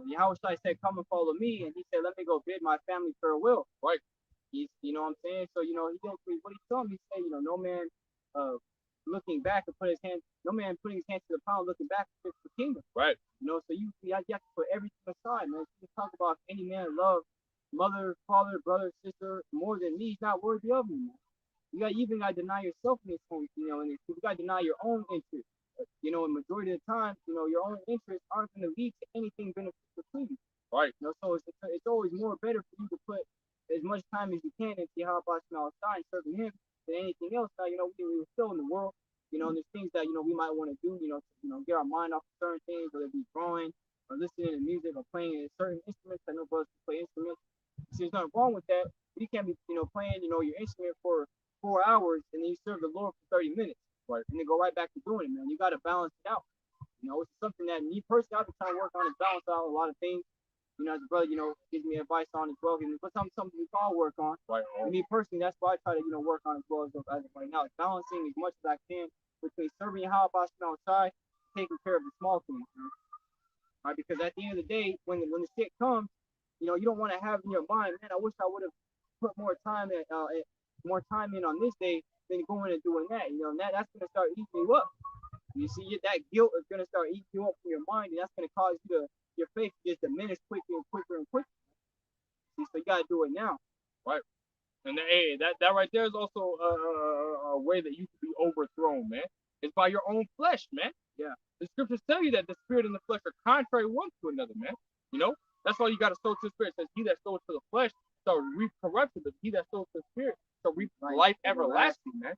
Yahweh said, "Come and follow me," and he said, "Let me go bid my family farewell." Right. He's, you know what I'm saying? So he didn't. What he told me, he said, no man, looking back and no man putting his hands to the plow, looking back to the kingdom. Right. So you have to put everything aside, man. You talk about if any man love mother, father, brother, sister more than me, he's not worthy of me, man. You even got to deny yourself in this point, and you got to deny your own interest. And majority of the time, your own interests aren't going to lead to anything beneficial to you. Right. So it's always more better for you to put as much time as you can into Yahweh outside serving Him than anything else. Now, we're still in the world. And there's things that we might want to do. Get our mind off of certain things, whether it be drawing or listening to music or playing certain instruments. I know brothers can play instruments. So there's nothing wrong with that. But you can't be, playing, your instrument for 4 hours and then you serve the Lord for 30 minutes. Right. And then go right back to doing it, man. You got to balance it out. It's something that me personally, I've been trying to work on is balance out a lot of things. As a brother, gives me advice on as well. But something we can all work on. Right. And me personally, that's what I try to, work on as well as of right now. It's balancing as much as I can between serving Yahweh outside, taking care of the small things. Right. Because at the end of the day, when the shit comes, you don't want to have in your mind, man, I wish I would have put more time in on this day than going and doing that. And that's going to start eating you up. You see, that guilt is going to start eating you up from your mind, and that's going to cause your faith to just diminish quicker and quicker and quicker. See, so you got to do it now. Right. And that right there is also a way that you can be overthrown, man. It's by your own flesh, man. Yeah. The scriptures tell you that the spirit and the flesh are contrary one to another, man. That's why you got to sow to the spirit. It says, he that sows to the flesh shall reap corruption, but he that sows to the spirit shall reap life everlasting, man.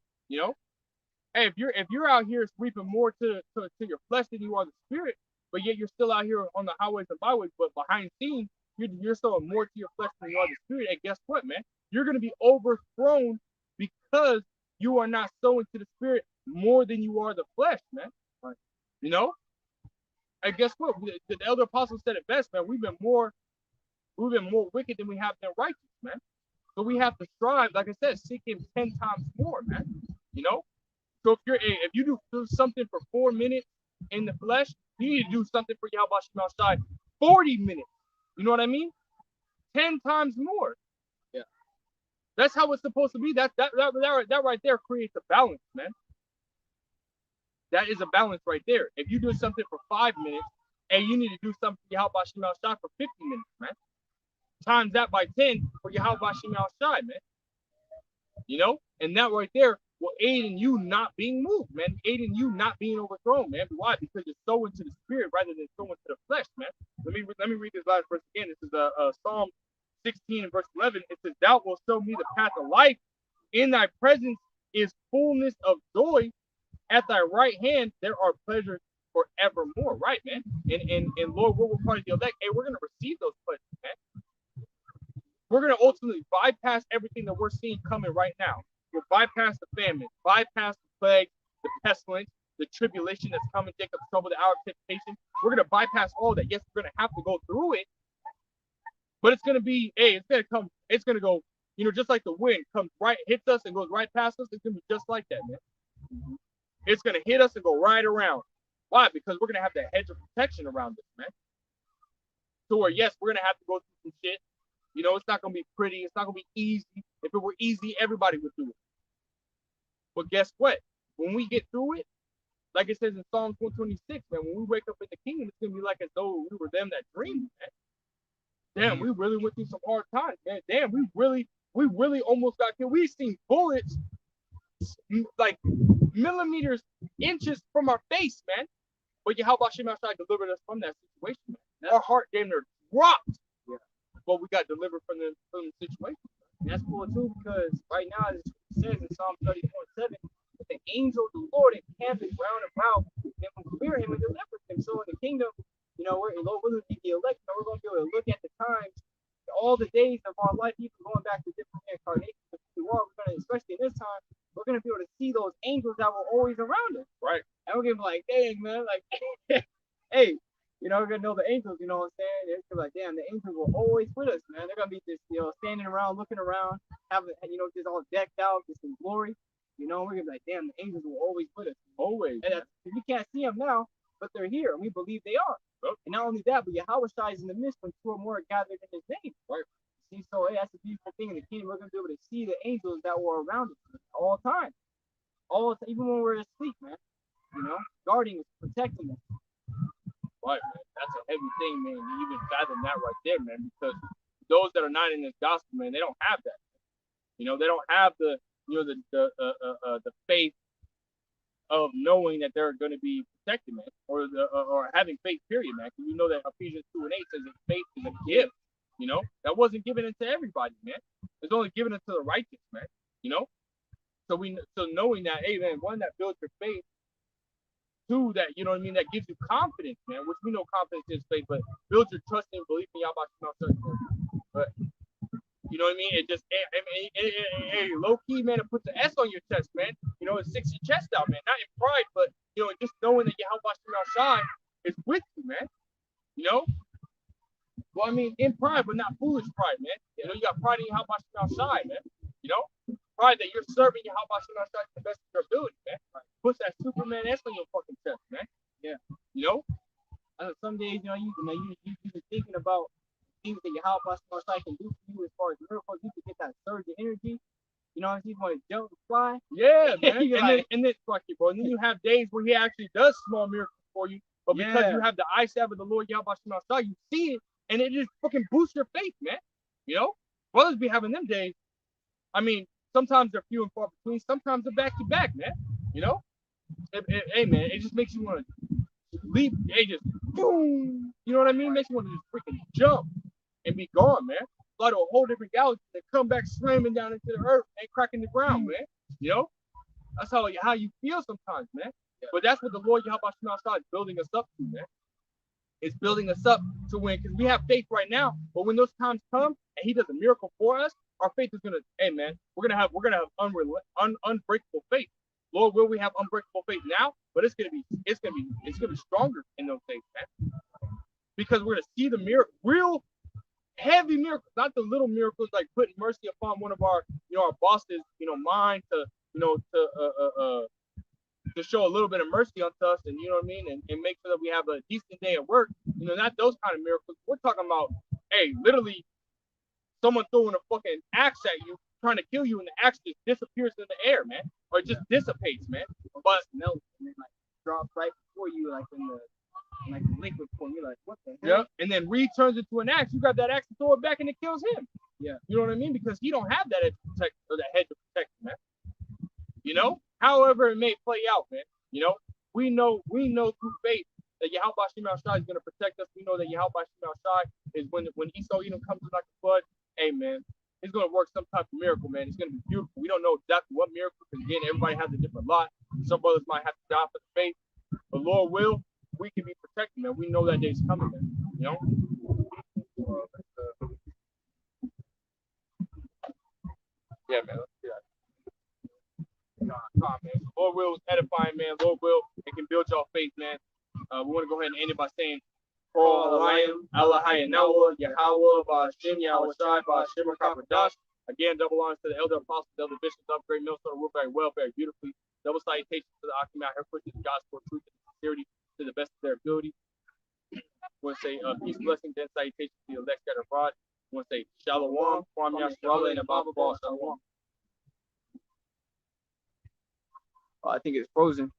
Hey, if you're out here reaping more to your flesh than you are the spirit, but yet you're still out here on the highways and byways, but behind the scenes, you're sowing more to your flesh than you are the spirit. And guess what, man? You're going to be overthrown because you are not sowing to the spirit more than you are the flesh, man. Right. And guess what? The elder apostle said it best, man. We've been more wicked than we have been righteous, man. So we have to strive, like I said, seek Him 10 times more, man. So if you do something for 4 minutes in the flesh, you need to do something for Yahweh Shem outside 40 minutes. You know what I mean? 10 times more. Yeah. That's how it's supposed to be. That right there creates a balance, man. That is a balance right there. If you do something for 5 minutes, and you need to do something for Yahweh Shem outside for 50 minutes, man. Times that by 10 for Yahweh Shem outside, man. And that right there will aid in you not being moved, man. Aid in you not being overthrown, man. Why? Because you're sowing to the spirit rather than sowing to the flesh, man. Let me read this last verse again. This is Psalm 16 and verse 11. It says, "Thou wilt show me the path of life. In thy presence is fullness of joy. At thy right hand there are pleasures forevermore." Right, man. And Lord, we're part of the elect. Hey, we're gonna receive those pleasures, man. We're going to ultimately bypass everything that we're seeing coming right now. We'll bypass the famine, bypass the plague, the pestilence, the tribulation that's coming, Jacob's trouble, the hour of temptation. We're going to bypass all that. Yes, we're going to have to go through it, but it's going to be, hey, it's going to come, it's going to go, you know, just like the wind comes right, hits us and goes right past us. It's going to be just like that, man. It's going to hit us and go right around. Why? Because we're going to have that hedge of protection around us, man. So, where, yes, we're going to have to go through some shit. You know, it's not going to be pretty. It's not going to be easy. If it were easy, everybody would do it. But guess what? When we get through it, like it says in Psalm 126, man, when we wake up in the kingdom, it's going to be like as though we were them that dreamed, man. Damn, we really went through some hard times, man. Damn, we really almost got killed. We've seen bullets like millimeters, inches from our face, man. But Yahweh Shemashai delivered us from that situation, man. Our heart damn near dropped. Yeah. But we got delivered from the situation. And that's cool too, because right now, as it says in Psalm 34:7, the angel of the Lord encampeth round about and will clear him and deliver him. So in the kingdom, you know, we're going to be the elect, and we're going to be able to look at the times, all the days of our life, even going back to different incarnations of who we are. We're going to, especially in this time, we're going to be able to see those angels that were always around us. Right. And we're going to be like, dang, man, like, hey, you know, we're going to know the angels, you know what I'm saying? They're going to be like, damn, the angels were always with us, man. They're going to be just, you know, standing around, looking around, having, you know, just all decked out, just in glory. You know, we're going to be like, damn, the angels were always with us. Always. And we can't see them now, but they're here, and we believe they are. Yep. And not only that, but Yahweh Shai is in the midst when two or more are gathered in his name. Right. See, so hey, that's a beautiful thing in the kingdom. We're going to be able to see the angels that were around us all the time. Even when we're asleep, man. You know, guarding us, protecting us. Right, man. That's a heavy thing, man. You even fathom that right there, man. Because those that are not in this gospel, man, they don't have that. You know, they don't have the, you know, the faith of knowing that they're going to be protected, man, or having faith, period, man. Because we know that Ephesians 2:8 says that faith is a gift. You know, that wasn't given into everybody, man. It's only given into the righteous, man. You know, so knowing that, hey, man, one, that builds your faith. Two, that, you know what I mean, that gives you confidence, man. Which we know confidence is faith, but builds your trust and belief in Yahweh. But you know what I mean? It just, hey, low key, man, it puts an S on your chest, man. You know, it sticks your chest out, man. Not in pride, but, you know, just knowing that Yahweh Shai is with you, man. You know? Well, I mean, in pride, but not foolish pride, man. You know, you got pride in Yahweh Shai, man. You know? Pride that you're serving Yahweh Shai to the best of your ability, man. Puts that Superman S on your fucking chest, man. Yeah. You know? Some days, you know, you're thinking about things that Yahweh Shai can do for you as far as miracles. You can get that surge of energy. You know, you want to jump and fly. Yeah, man. and then fuck you, bro. And then you have days where he actually does small miracles for you, but because you have the eye salve of the Lord Yahweh Shai, you see it, and it just fucking boosts your faith, man. You know, brothers be having them days. I mean, sometimes they're few and far between. Sometimes they're back to back, man. You know, hey, man, it just makes you want to leap. Hey, just boom. You know what I mean? Makes you want to just freaking jump and be gone, man. Fly to a whole different galaxy and come back slamming down into the earth and cracking the ground, man. You know, that's how you feel sometimes, man. Yeah. But that's what the Lord Yahweh is building us up to, man. It's building us up to win, because we have faith right now, but when those times come and He does a miracle for us, our faith is gonna, hey, man, we're gonna have unbreakable faith. Lord, will we have unbreakable faith now? But it's gonna be stronger in those days, man. Because we're gonna see the miracle, real heavy miracles, not the little miracles like putting mercy upon one of our, you know, our bosses, you know, mind to, you know, to show a little bit of mercy unto us, and you know what I mean, and make sure that we have a decent day at work. You know, not those kind of miracles. We're talking about, hey, literally someone throwing a fucking axe at you, trying to kill you, and the axe just disappears in the air, man, or it just dissipates, man. But melts and then like drops right before you, like in the liquid form. You're like, what the hell? Yeah, and then Reed turns into an axe. You grab that axe and throw it back, and it kills him. Yeah, you know what I mean, because he don't have that edge to protect, or that head to protect him, man. You know, however it may play out, man. You know, we know through faith that Yahweh Shai is going to protect us. We know that Yahweh Shai is when Esau Edom comes like a flood. Hey, man, it's going to work some type of miracle, man. It's going to be beautiful. We don't know exactly what miracle, because again, everybody has a different lot. Some brothers might have to die for the faith, but Lord will, we can be protected, man. We know that day's coming, man. You know. Yeah, man. Let's do that. Nah, man. So Lord will is edifying, man. Lord will, it can build your faith, man. We want to go ahead and end it by saying, Paul Halayim, Allahayim, Nawa, Yahweh, Bashim, Yahweh Shai, Bashim, Kapradash. Again, double honors to the elder apostles, the elder bishops of Great Millstone, rule very well, very beautifully. Double salutations to the Akim out here pushing the gospel of truth and sincerity to the best of their ability. We want to say peace, blessing, then salutations to the elect that are abroad. We want to say Shalom, Kwam Yashrala, and Abba Shalom. I think it's frozen.